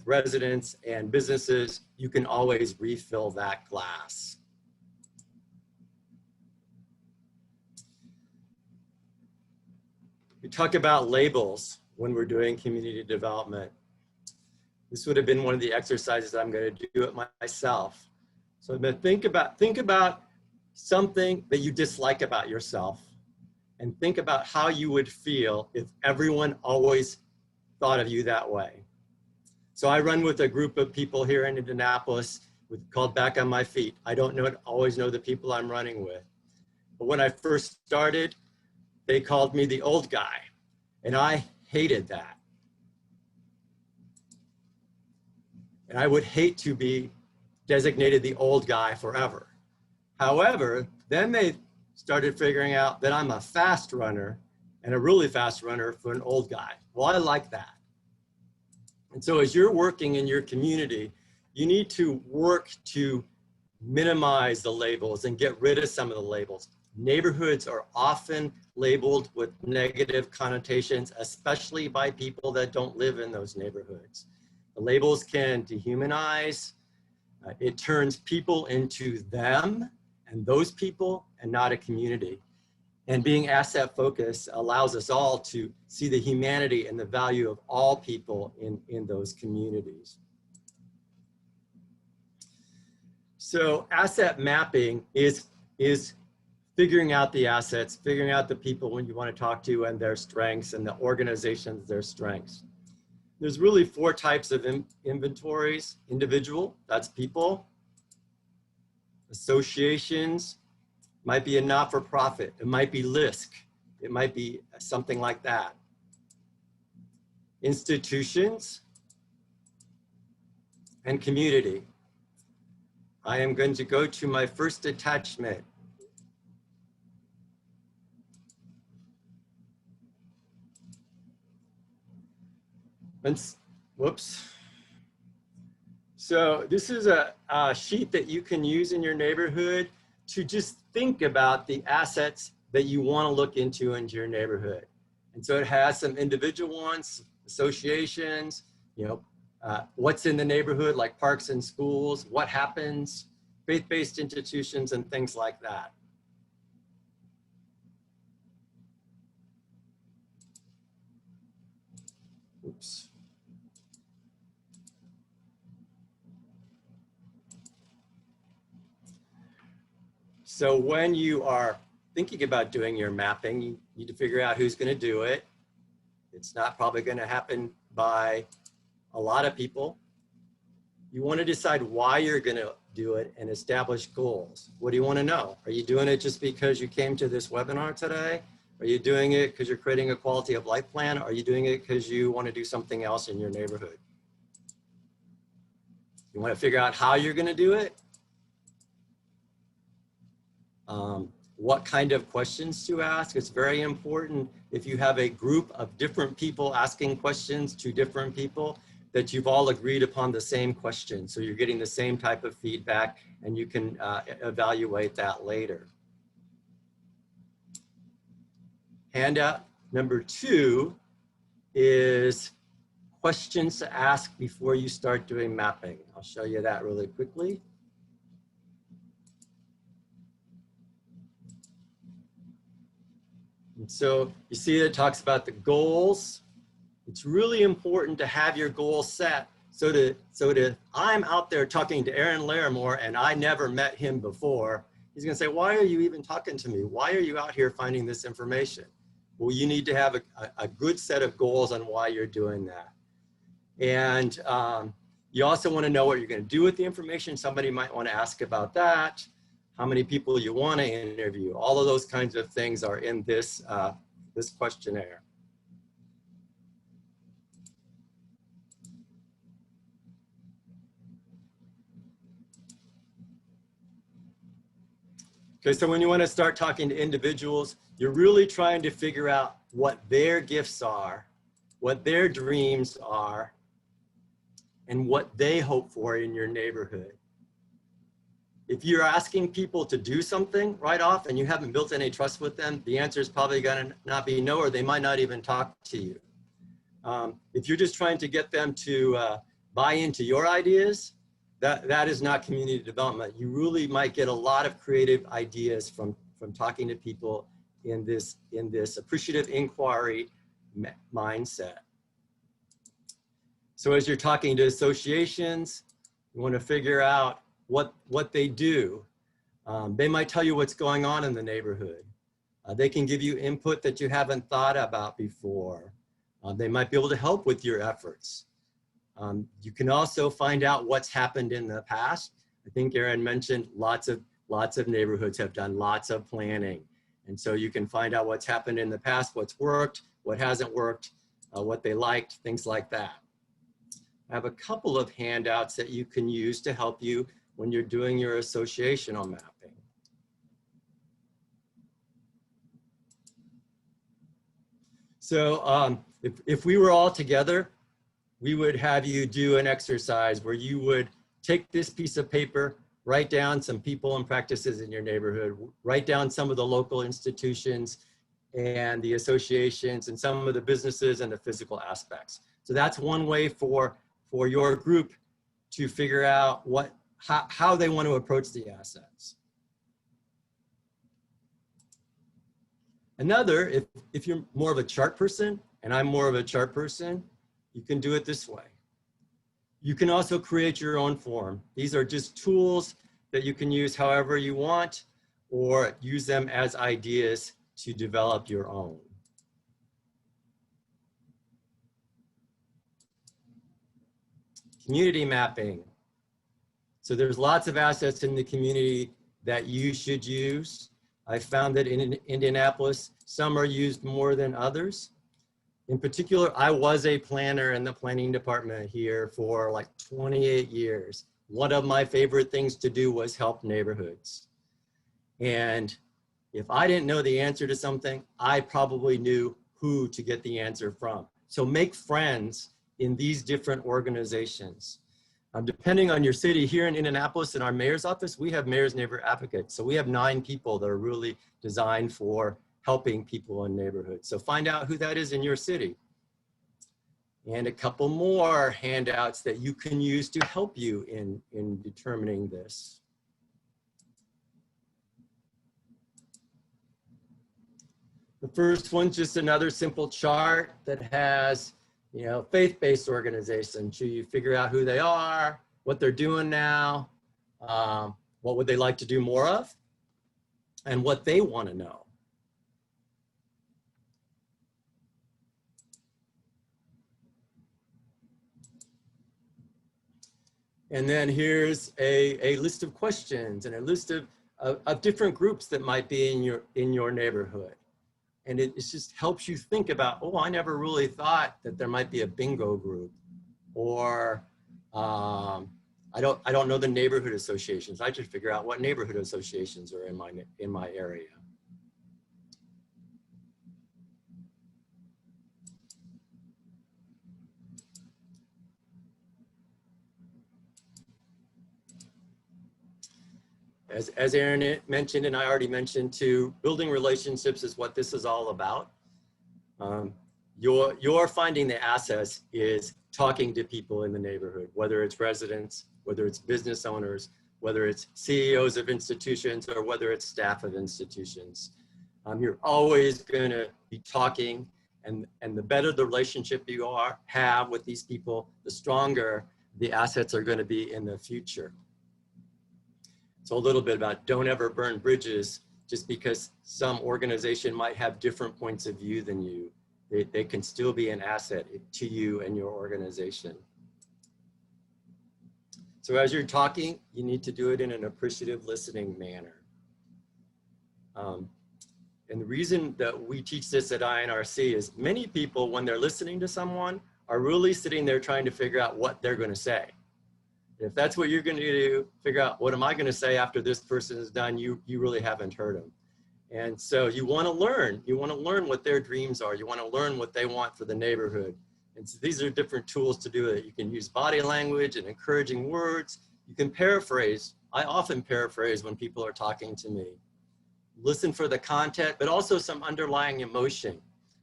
residents and businesses, you can always refill that glass. We talk about labels when we're doing community development. This would have been one of the exercises I'm going to do it myself. So think about something that you dislike about yourself and think about how you would feel if everyone always thought of you that way. So I run with a group of people here in Indianapolis called Back on My Feet. I don't always know the people I'm running with. But when I first started, they called me the old guy, and I hated that. And I would hate to be designated the old guy forever. However, then they started figuring out that I'm a fast runner and a really fast runner for an old guy. Well, I like that. And so as you're working in your community, you need to work to minimize the labels and get rid of some of the labels. Neighborhoods are often labeled with negative connotations, especially by people that don't live in those neighborhoods. The labels can dehumanize. It turns people into them and those people and not a community. And being asset focused allows us all to see the humanity and the value of all people in those communities. So asset mapping is figuring out the assets, figuring out the people when you want to talk to and their strengths and the organizations, their strengths. There's really 4 types of inventories. Individual, that's people. Associations, might be a not-for-profit. It might be LISC. It might be something like that. Institutions and community. I am going to go to my first attachment. Whoops. So this is a sheet that you can use in your neighborhood to just think about the assets that you want to look into your neighborhood. And so it has some individual ones, associations, you know, what's in the neighborhood, like parks and schools, what happens, faith-based institutions, and things like that. Oops. So when you are thinking about doing your mapping, you need to figure out who's going to do it. It's not probably going to happen by a lot of people. You want to decide why you're going to do it and establish goals. What do you want to know? Are you doing it just because you came to this webinar today? Are you doing it because you're creating a quality of life plan? Are you doing it because you want to do something else in your neighborhood? You want to figure out how you're going to do it? What kind of questions to ask. It's very important if you have a group of different people asking questions to different people that you've all agreed upon the same question. So you're getting the same type of feedback and you can evaluate that later. Handout number 2 is questions to ask before you start doing mapping. I'll show you that really quickly. And so you see it talks about the goals. It's really important to have your goals set so that I'm out there talking to Aaron Larimore and I never met him before. He's going to say, why are you even talking to me? Why are you out here finding this information? Well, you need to have a good set of goals on why you're doing that. And you also want to know what you're going to do with the information. Somebody might want to ask about that. How many people you want to interview. All of those kinds of things are in this, this questionnaire. Okay, so when you want to start talking to individuals, you're really trying to figure out what their gifts are, what their dreams are, and what they hope for in your neighborhood. If you're asking people to do something right off and you haven't built any trust with them, the answer is probably going to not be no, or they might not even talk to you. If you're just trying to get them to buy into your ideas, that is not community development. You really might get a lot of creative ideas from talking to people in this appreciative inquiry mindset. So as you're talking to associations, you want to figure out what they do. They might tell you what's going on in the neighborhood. They can give you input that you haven't thought about before. They might be able to help with your efforts. You can also find out what's happened in the past. I think Aaron mentioned lots of neighborhoods have done lots of planning. And so you can find out what's happened in the past, what's worked, what hasn't worked, what they liked, things like that. I have a couple of handouts that you can use to help you when you're doing your associational mapping. So if we were all together, we would have you do an exercise where you would take this piece of paper, write down some people and practices in your neighborhood, write down some of the local institutions and the associations and some of the businesses and the physical aspects. So that's one way for your group to figure out how they want to approach the assets. Another, if you're more of a chart person and I'm more of a chart person, you can do it this way. You can also create your own form. These are just tools that you can use however you want or use them as ideas to develop your own. Community mapping. So there's lots of assets in the community that you should use. I found that in Indianapolis, some are used more than others. In particular, I was a planner in the planning department here for like 28 years. One of my favorite things to do was help neighborhoods. And if I didn't know the answer to something, I probably knew who to get the answer from. So make friends in these different organizations. Depending on your city, here in Indianapolis, in our mayor's office, we have mayor's neighbor advocates. So we have 9 people that are really designed for helping people in neighborhoods. So find out who that is in your city. And a couple more handouts that you can use to help you in determining this. The first one's just another simple chart that has, you know, faith-based organizations. So you figure out who they are, what they're doing now, what would they like to do more of, and what they want to know. And then here's a list of questions and a list of different groups that might be in your neighborhood. And it just helps you think about, oh, I never really thought that there might be a bingo group, or I don't know the neighborhood associations. I should figure out what neighborhood associations are in my area. As Aaron mentioned, and I already mentioned too, building relationships is what this is all about. Your finding the assets is talking to people in the neighborhood, whether it's residents, whether it's business owners, whether it's CEOs of institutions, or whether it's staff of institutions. You're always going to be talking, and the better the relationship you have with these people, the stronger the assets are going to be in the future. So a little bit about don't ever burn bridges just because some organization might have different points of view than you. They can still be an asset to you and your organization. So as you're talking, you need to do it in an appreciative listening manner. And the reason that we teach this at INRC is many people, when they're listening to someone, are really sitting there trying to figure out what they're going to say. If that's what you're going to do, figure out what am I going to say after this person is done, you really haven't heard them. And so you want to learn. You want to learn what their dreams are. You want to learn what they want for the neighborhood. And so these are different tools to do it. You can use body language and encouraging words. You can paraphrase. I often paraphrase when people are talking to me. Listen for the content, but also some underlying emotion.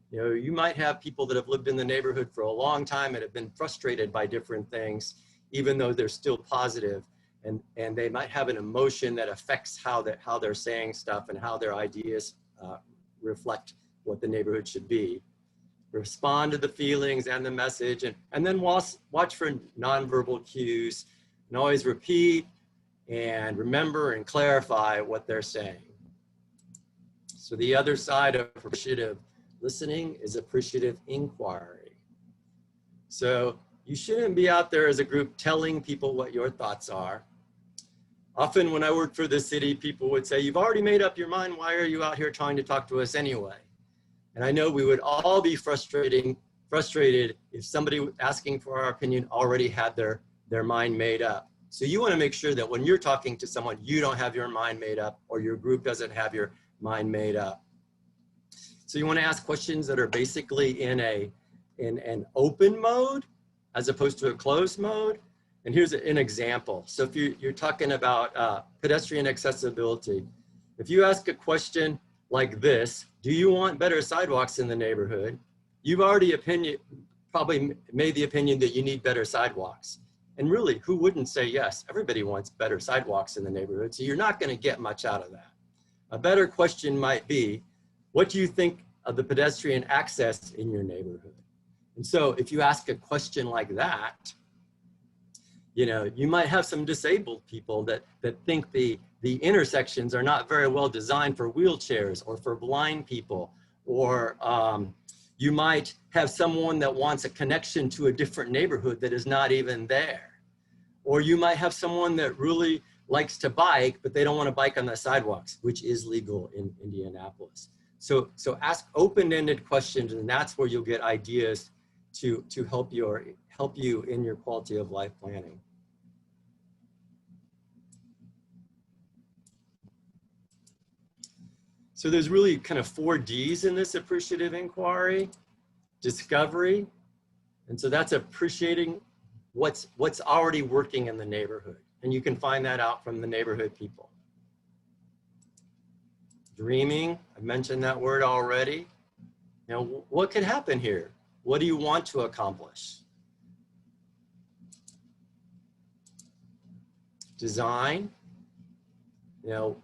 You know, you might have people that have lived in the neighborhood for a long time and have been frustrated by different things, even though they're still positive, and they might have an emotion that affects how they're saying stuff and how their ideas reflect what the neighborhood should be. Respond to the feelings and the message, and then watch for nonverbal cues, and always repeat and remember and clarify what they're saying. So the other side of appreciative listening is appreciative inquiry. So you shouldn't be out there as a group telling people what your thoughts are. Often when I worked for the city, people would say, you've already made up your mind, why are you out here trying to talk to us anyway? And I know we would all be frustrated if somebody asking for our opinion already had their mind made up. So you want to make sure that when you're talking to someone, you don't have your mind made up, or your group doesn't have your mind made up. So you want to ask questions that are basically in an open mode as opposed to a closed mode. And here's an example. So if you're talking about pedestrian accessibility, if you ask a question like this, do you want better sidewalks in the neighborhood? You've already probably made the opinion that you need better sidewalks. And really, who wouldn't say yes? Everybody wants better sidewalks in the neighborhood, so you're not going to get much out of that. A better question might be, what do you think of the pedestrian access in your neighborhood? And so if you ask a question like that, you know, you might have some disabled people that think the intersections are not very well designed for wheelchairs or for blind people, or you might have someone that wants a connection to a different neighborhood that is not even there. Or you might have someone that really likes to bike, but they don't want to bike on the sidewalks, which is legal in Indianapolis. So ask open-ended questions, and that's where you'll get ideas to help you in your quality of life planning. So there's really kind of 4 Ds in this appreciative inquiry: discovery, And so that's appreciating what's already working in the neighborhood. And you can find that out from the neighborhood people. Dreaming, I mentioned that word already. You know, what could happen here? What do you want to accomplish? Design, you know,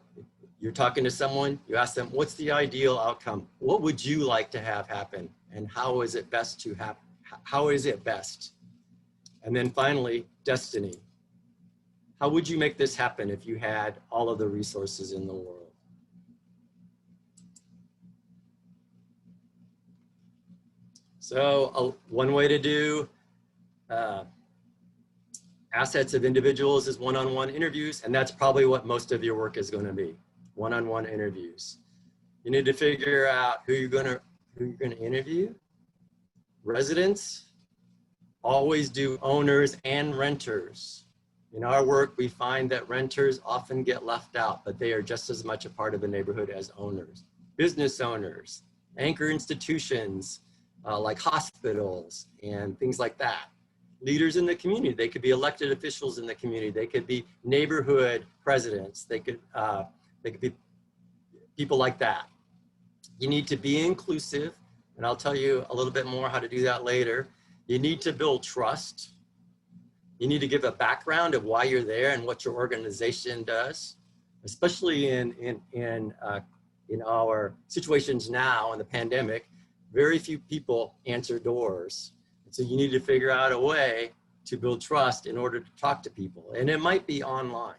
you're talking to someone, you ask them, what's the ideal outcome? What would you like to have happen? And how is it best to happen? How is it best? And then finally, destiny. How would you make this happen if you had all of the resources in the world? So one way to do assets of individuals is one-on-one interviews, and that's probably what most of your work is going to be, one-on-one interviews. You need to figure out who you're going to interview. Residents, always do owners and renters. In our work, we find that renters often get left out, but they are just as much a part of the neighborhood as owners. Business owners, anchor institutions like hospitals and things like that. Leaders in the community, they could be elected officials in the community, they could be neighborhood presidents, they could be people like that. You need to be inclusive, and I'll tell you a little bit more how to do that later. You need to build trust. You need to give a background of why you're there and what your organization does, especially in our situations now in the pandemic. Very few people answer doors. So you need to figure out a way to build trust in order to talk to people. And it might be online.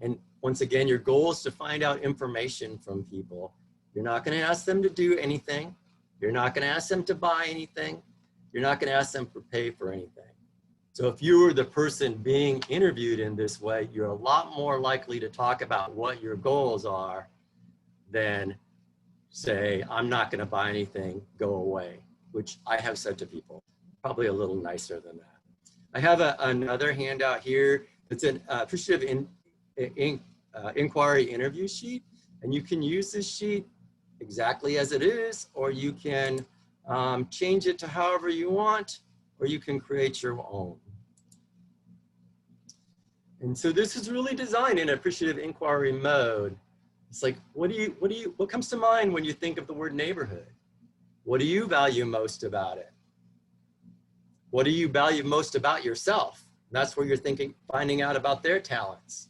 And once again, your goal is to find out information from people. You're not going to ask them to do anything. You're not going to ask them to buy anything. You're not going to ask them to pay for anything. So if you were the person being interviewed in this way, you're a lot more likely to talk about what your goals are than say, I'm not going to buy anything, go away, which I have said to people, probably a little nicer than that. I have another handout here. It's an appreciative inquiry interview sheet, and you can use this sheet exactly as it is, or you can change it to however you want, or you can create your own. And so this is really designed in appreciative inquiry mode. It's like, what comes to mind when you think of the word neighborhood? What do you value most about it? What do you value most about yourself? That's where you're finding out about their talents.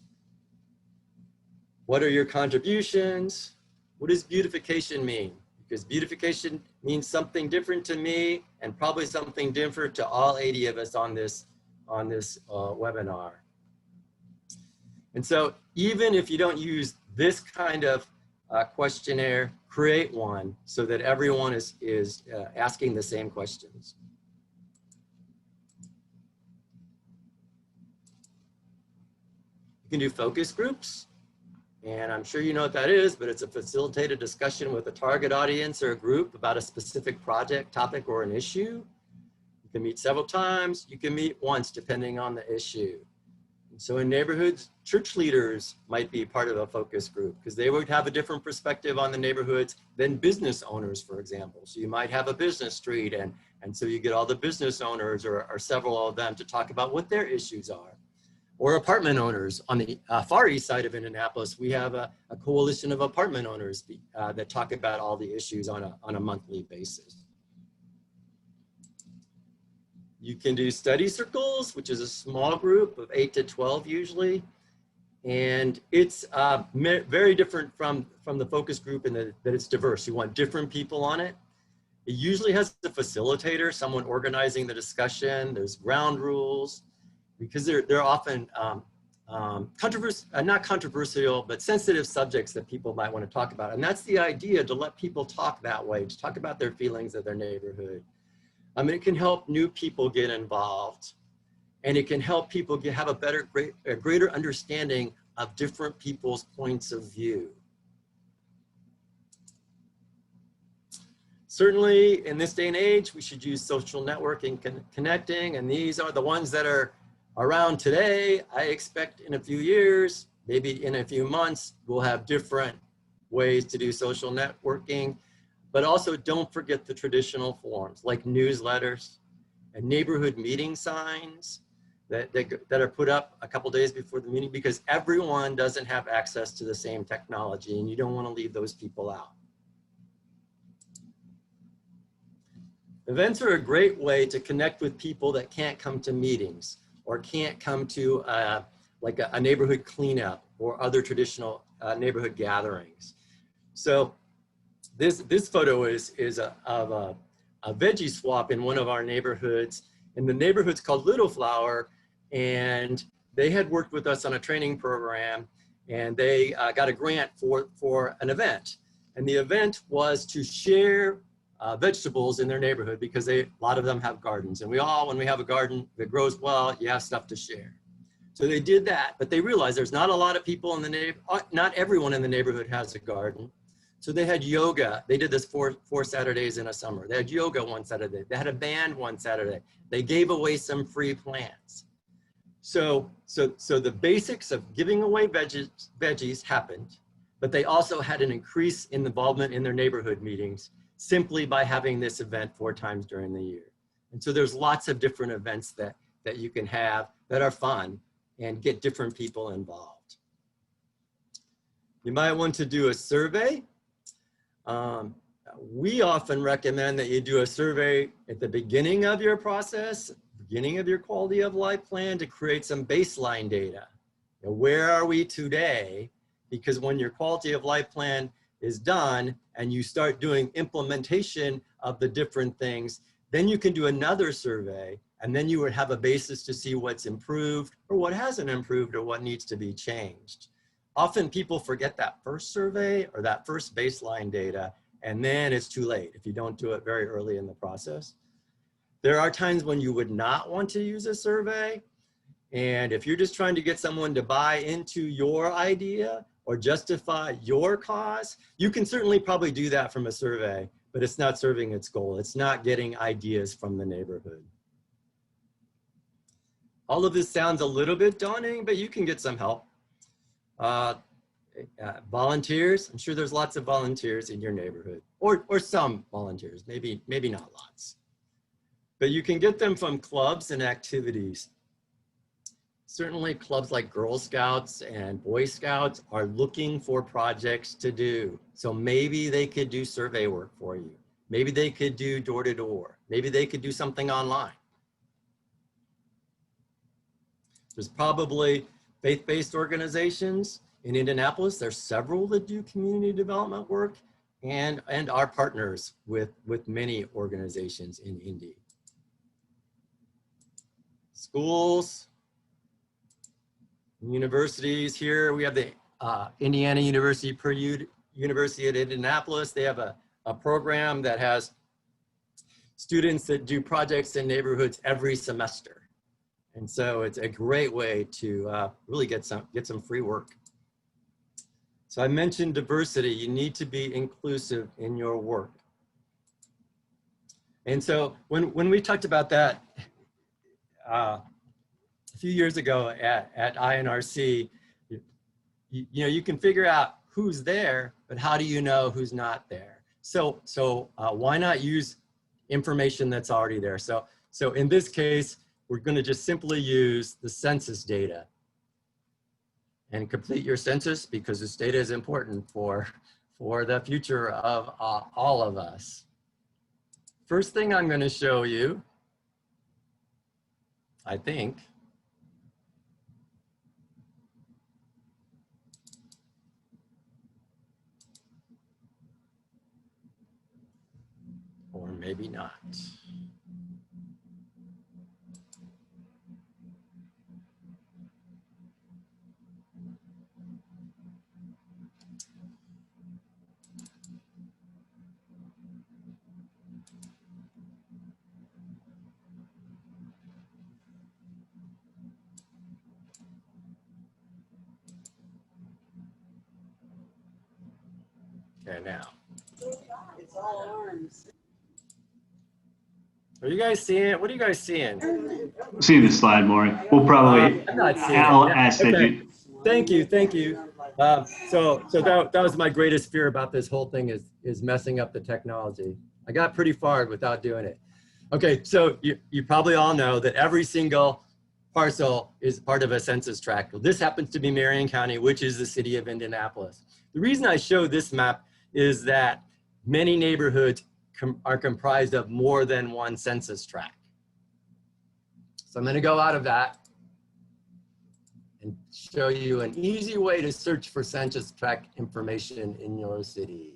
What are your contributions? What does beautification mean? Because beautification means something different to me and probably something different to all 80 of us on this webinar. And so even if you don't use this kind of questionnaire, create one so that everyone is asking the same questions. You can do focus groups, and I'm sure you know what that is, but it's a facilitated discussion with a target audience or a group about a specific project, topic, or an issue. You can meet several times, you can meet once depending on the issue. So in neighborhoods, church leaders might be part of a focus group because they would have a different perspective on the neighborhoods than business owners, for example. So you might have a business street, and so you get all the business owners or several of them to talk about what their issues are. Or apartment owners. On the far east side of Indianapolis, we have a coalition of apartment owners that talk about all the issues on a monthly basis. You can do study circles, which is a small group of 8 to 12 usually. And it's very different from the focus group in that it's diverse. You want different people on it. It usually has a facilitator, someone organizing the discussion. There's ground rules because they're often not controversial, but sensitive subjects that people might want to talk about. And that's the idea, to let people talk that way, to talk about their feelings of their neighborhood. It can help new people get involved, and it can help people have a greater understanding of different people's points of view. Certainly, in this day and age, we should use social networking, connecting, and these are the ones that are around today. I expect in a few years, maybe in a few months, we'll have different ways to do social networking. but also don't forget the traditional forms like newsletters and neighborhood meeting signs that are put up a couple days before the meeting, because everyone doesn't have access to the same technology and you don't want to leave those people out. Events are a great way to connect with people that can't come to meetings or can't come to like a neighborhood cleanup or other traditional neighborhood gatherings. So this photo is of a veggie swap in one of our neighborhoods, and the neighborhood's called Little Flower, and they had worked with us on a training program, and they got a grant for an event. And the event was to share vegetables in their neighborhood, because a lot of them have gardens, and when we have a garden that grows well, you have stuff to share. So they did that, but they realized there's not a lot of people in the neighborhood, not everyone in the neighborhood has a garden. So they had yoga. They did this four Saturdays in a summer. They had yoga one Saturday. They had a band one Saturday. They gave away some free plants. So the basics of giving away veggies happened, but they also had an increase in involvement in their neighborhood meetings simply by having this event 4 times during the year. And so there's lots of different events that you can have that are fun and get different people involved. You might want to do a survey. We often recommend that you do a survey at the beginning of your process, beginning of your quality of life plan, to create some baseline data. You know, where are we today? Because when your quality of life plan is done and you start doing implementation of the different things, then you can do another survey, and then you would have a basis to see what's improved or what hasn't improved or what needs to be changed. Often people forget that first survey or that first baseline data, and then it's too late if you don't do it very early in the process. There are times when you would not want to use a survey, and if you're just trying to get someone to buy into your idea or justify your cause, you can certainly probably do that from a survey, but it's not serving its goal. It's not getting ideas from the neighborhood. All of this sounds a little bit daunting, but you can get some help. Volunteers, I'm sure there's lots of volunteers in your neighborhood, or some volunteers, maybe not lots. But you can get them from clubs and activities. Certainly clubs like Girl Scouts and Boy Scouts are looking for projects to do. So maybe they could do survey work for you. Maybe they could do door-to-door. Maybe they could do something online. There's probably faith-based organizations in Indianapolis. There's several that do community development work and are partners with many organizations in Indy. Schools, universities. Here we have the Indiana University University at Indianapolis. They have a program that has students that do projects in neighborhoods every semester. And so it's a great way to really get some free work. So I mentioned diversity. You need to be inclusive in your work. And so when we talked about that a few years ago at INRC, you know, you can figure out who's there, but how do you know who's not there? So why not use information that's already there? So in this case, we're going to just simply use the census data and complete your census, because this data is important for the future of all of us. First thing I'm going to show you, I think, or maybe not. Okay, now. It's all arms. Are you guys seeing? What are you guys seeing? I'm seeing the slide, Maury. We'll probably, I'm not seeing I'll it. ask that Okay. you. Thank you. So that was my greatest fear about this whole thing is messing up the technology. I got pretty far without doing it. Okay, so you probably all know that every single parcel is part of a census tract. Well, this happens to be Marion County, which is the city of Indianapolis. The reason I show this map is that many neighborhoods are comprised of more than one census tract. So I'm going to go out of that and show you an easy way to search for census tract information in your city.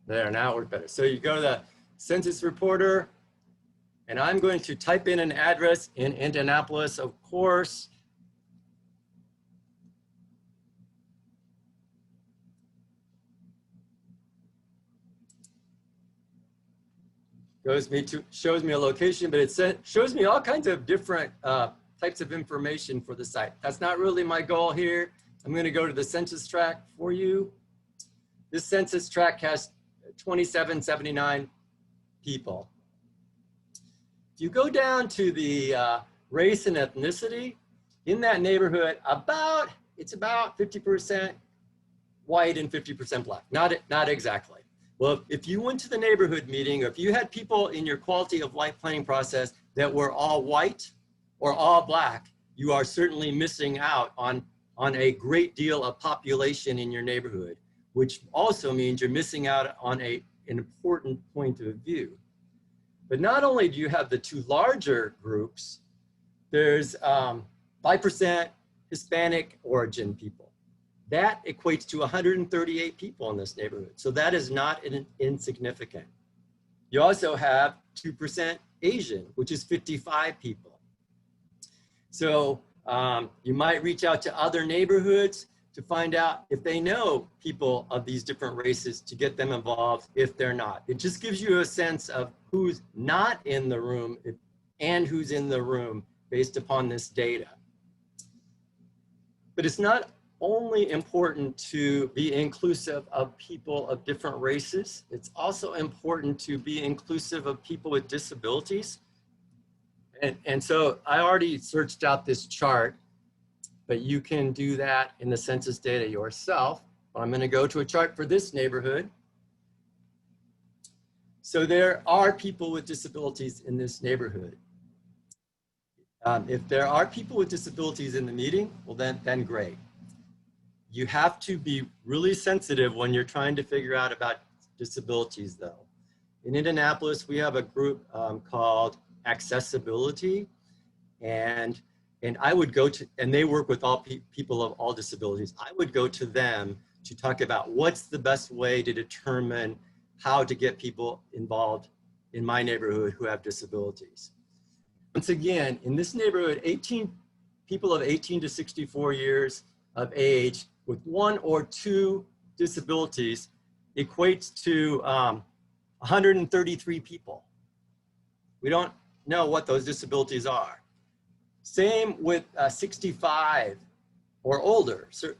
There, now it worked better. So you go to the Census Reporter, and I'm going to type in an address in Indianapolis, of course. Shows me a location, but it shows me all kinds of different types of information for the site. That's not really my goal here. I'm going to go to the census tract for you. This census tract has 2779 people. If you go down to the race and ethnicity, in that neighborhood, it's about 50% white and 50% black. Not exactly. Well, if you went to the neighborhood meeting, or if you had people in your quality of life planning process that were all white or all black, you are certainly missing out on a great deal of population in your neighborhood, which also means you're missing out on an important point of view. But not only do you have the two larger groups, there's 5% Hispanic origin people. That equates to 138 people in this neighborhood. So that is not insignificant. You also have 2% Asian, which is 55 people. So you might reach out to other neighborhoods to find out if they know people of these different races to get them involved if they're not. It just gives you a sense of who's not in the room and who's in the room based upon this data. But it's not only important to be inclusive of people of different races. It's also important to be inclusive of people with disabilities. And so I already searched out this chart, but you can do that in the census data yourself. I'm going to go to a chart for this neighborhood. So there are people with disabilities in this neighborhood. If there are people with disabilities in the meeting, well then great. You have to be really sensitive when you're trying to figure out about disabilities though. In Indianapolis, we have a group called Accessibility, and I would go to, and they work with all people of all disabilities. I would go to them to talk about what's the best way to determine how to get people involved in my neighborhood who have disabilities. Once again, in this neighborhood, people of 18 to 64 years of age with 1 or 2 disabilities equates to 133 people. We don't know what those disabilities are. Same with 65 or older. So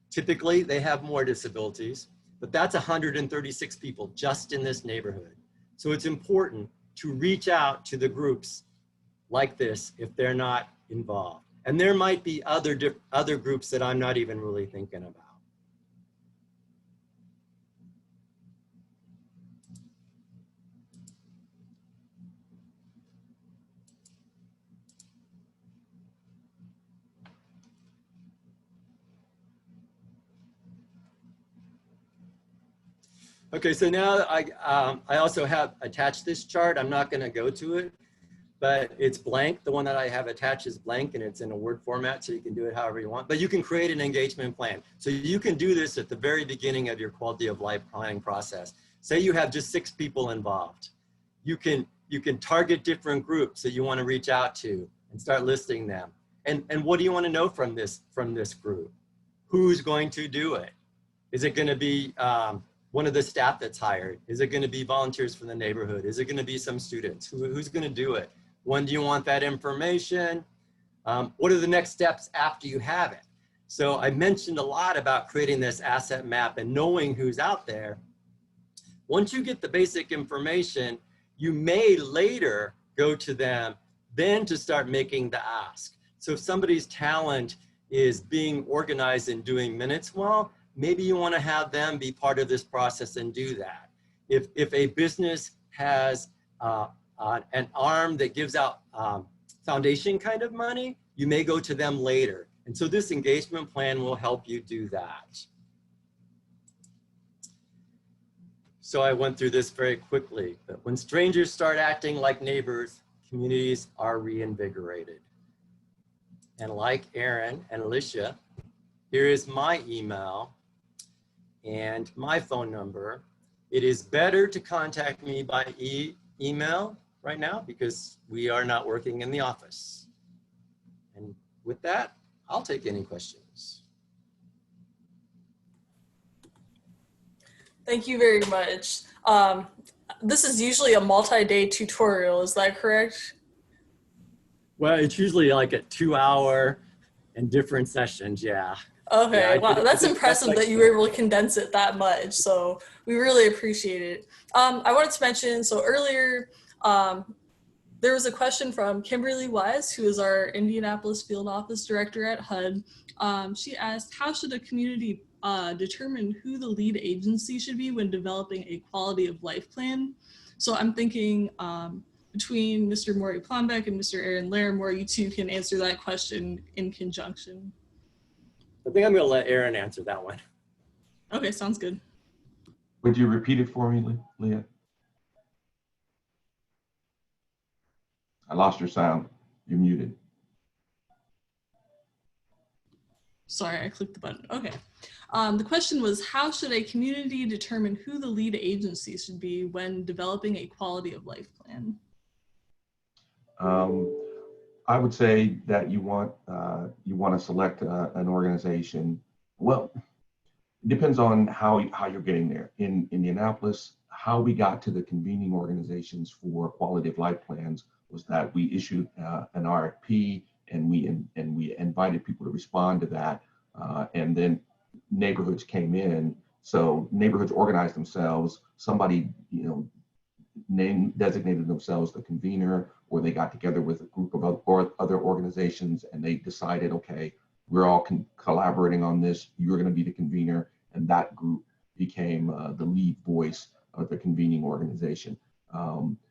typically they have more disabilities, but that's 136 people just in this neighborhood. So it's important to reach out to the groups like this if they're not involved. And there might be other groups that I'm not even really thinking about. Okay, so now I also have attached this chart. I'm not going to go to it, but it's blank. The one that I have attached is blank, and it's in a Word format, so you can do it however you want. But you can create an engagement plan. So you can do this at the very beginning of your quality of life planning process. Say you have just 6 people involved. You can target different groups that you want to reach out to and start listing them. And what do you want to know from this group? Who's going to do it? Is it going to be one of the staff that's hired? Is it going to be volunteers from the neighborhood? Is it going to be some students? Who's going to do it? When do you want that information? What are the next steps after you have it? So I mentioned a lot about creating this asset map and knowing who's out there. Once you get the basic information, you may later go to them then to start making the ask. So if somebody's talent is being organized and doing minutes well, maybe you want to have them be part of this process and do that. If a business has an arm that gives out foundation kind of money, you may go to them later. And so this engagement plan will help you do that. So I went through this very quickly, but when strangers start acting like neighbors, communities are reinvigorated. And like Aaron and Alicia, here is my email and my phone number. It is better to contact me by email right now because we are not working in the office. And with that, I'll take any questions. Thank you very much. This is usually a multi-day tutorial, is that correct? Well, it's usually like a 2-hour and different sessions, yeah. Okay, Yeah, wow, that's impressive like that you were able to condense it that much. So we really appreciate it. I wanted to mention, so earlier, there was a question from Kimberly Wise, who is our Indianapolis Field Office Director at HUD. She asked, how should a community determine who the lead agency should be when developing a quality of life plan? So I'm thinking between Mr. Maury Plombeck and Mr. Aaron Larimore, you two can answer that question in conjunction. I think I'm going to let Aaron answer that one. Okay, sounds good. Would you repeat it for me, Leah? I lost your sound. You're muted. Sorry, I clicked the button. Okay. The question was, how should a community determine who the lead agency should be when developing a quality of life plan? I would say that you want to select an organization. Well, it depends on how you're getting there. In Indianapolis, how we got to the convening organizations for quality of life plans was that we issued an RFP and we invited people to respond to that, and then neighborhoods came in. So neighborhoods organized themselves. Somebody, designated themselves the convener, or they got together with a group of other organizations and they decided, okay, we're all collaborating on this. You're going to be the convener, and that group became the lead voice of the convening organization.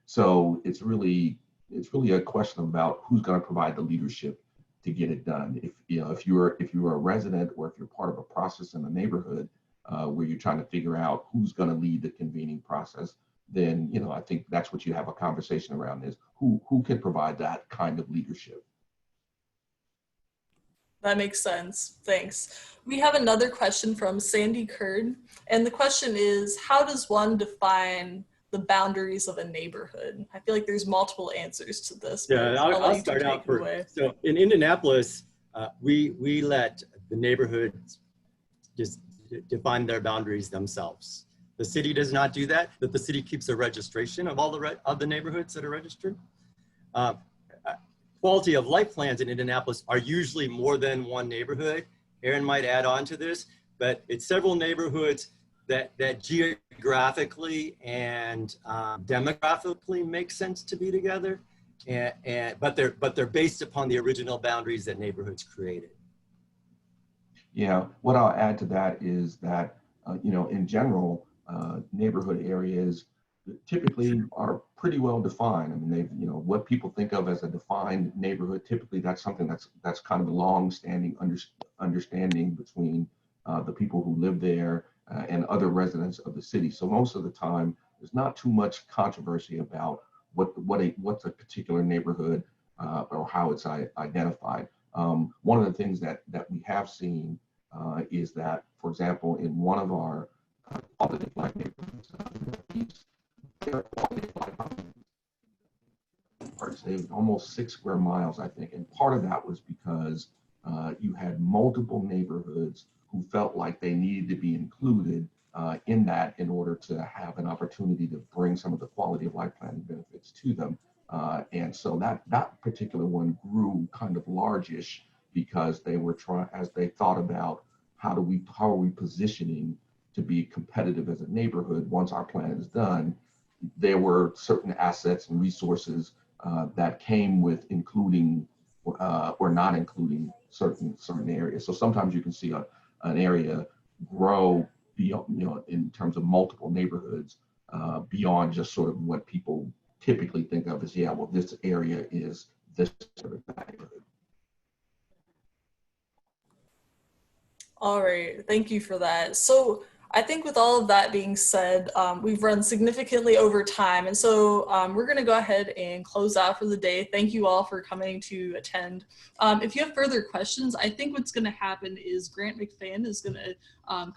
So it's really a question about who's going to provide the leadership to get it done. If you're a resident or if you're part of a process in the neighborhood where you're trying to figure out who's going to lead the convening process, then I think that's what you have a conversation around, is who can provide that kind of leadership. That makes sense. Thanks. We have another question from Sandy Curd, and the question is, how does one define the boundaries of a neighborhood? I feel like there's multiple answers to this. Yeah, I'll start out first. So in Indianapolis, we let the neighborhoods just define their boundaries themselves. The city does not do that, but the city keeps a registration of all the neighborhoods that are registered. Quality of life plans in Indianapolis are usually more than one neighborhood. Aaron might add on to this, but it's several neighborhoods that geographically and demographically make sense to be together, but they're based upon the original boundaries that neighborhoods created. Yeah, what I'll add to that is that in general, neighborhood areas typically are pretty well defined. I mean, what people think of as a defined neighborhood, typically that's something that's kind of a long-standing understanding between the people who live there and other residents of the city. So most of the time, there's not too much controversy about what's a particular neighborhood or how it's identified. One of the things that we have seen is that, for example, in one of our quality of life neighborhoods, almost 6 square miles, I think. And part of that was because you had multiple neighborhoods who felt like they needed to be included in that in order to have an opportunity to bring some of the quality of life plan benefits to them. And so that particular one grew kind of largish because they were as they thought about how are we positioning to be competitive as a neighborhood once our plan is done. there were certain assets and resources that came with including or not including certain areas. So sometimes you can see an area grow beyond, in terms of multiple neighborhoods beyond just sort of what people typically think of as, yeah, well, this area is this sort of neighborhood. All right, thank you for that. So I think with all of that being said, we've run significantly over time. And so we're gonna go ahead and close out for the day. Thank you all for coming to attend. If you have further questions, I think what's gonna happen is Grant McFadden is gonna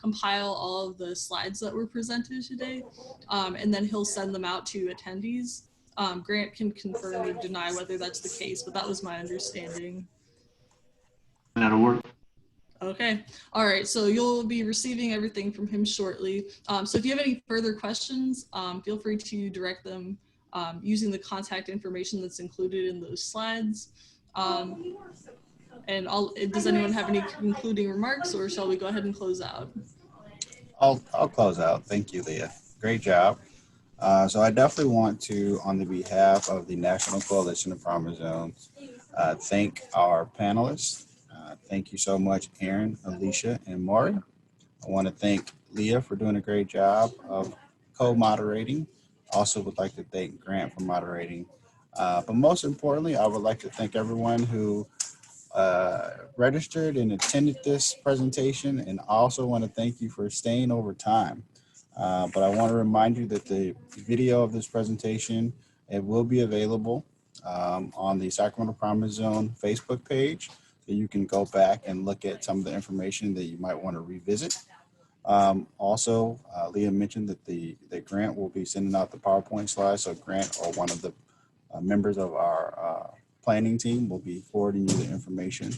compile all of the slides that were presented today, and then he'll send them out to attendees. Grant can confirm or deny whether that's the case, but that was my understanding. That'll work. Okay. All right. So you'll be receiving everything from him shortly. So if you have any further questions, feel free to direct them using the contact information that's included in those slides. And does anyone have any concluding remarks, or shall we go ahead and close out? I'll close out. Thank you, Leah. Great job. So I definitely want to, on the behalf of the National Coalition of Farmer Zones, thank our panelists. Thank you so much, Aaron, Alicia, and Maury. I want to thank Leah for doing a great job of co-moderating. Also would like to thank Grant for moderating. But most importantly, I would like to thank everyone who registered and attended this presentation, and also want to thank you for staying over time. But I want to remind you that the video of this presentation, it will be available on the Sacramento Promise Zone Facebook page. So you can go back and look at some of the information that you might want to revisit. Also, Leah mentioned that Grant will be sending out the PowerPoint slides. So Grant, or one of the members of our planning team, will be forwarding you the information.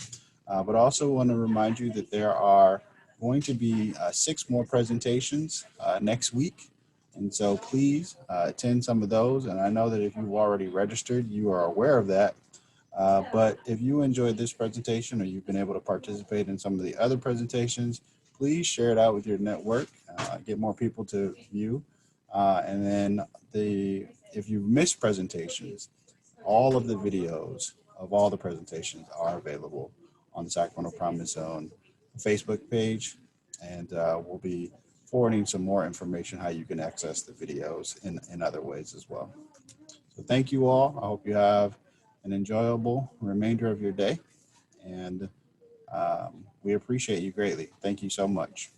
But also want to remind you that there are going to be 6 more presentations next week. And so please attend some of those. And I know that if you've already registered, you are aware of that. But if you enjoyed this presentation, or you've been able to participate in some of the other presentations, please share it out with your network, get more people to view. And then if you missed presentations, all of the videos of all the presentations are available on the Sacramento Promise Zone Facebook page. And we'll be forwarding some more information how you can access the videos in other ways as well. So thank you all. I hope you have an enjoyable remainder of your day, and we appreciate you greatly. Thank you so much.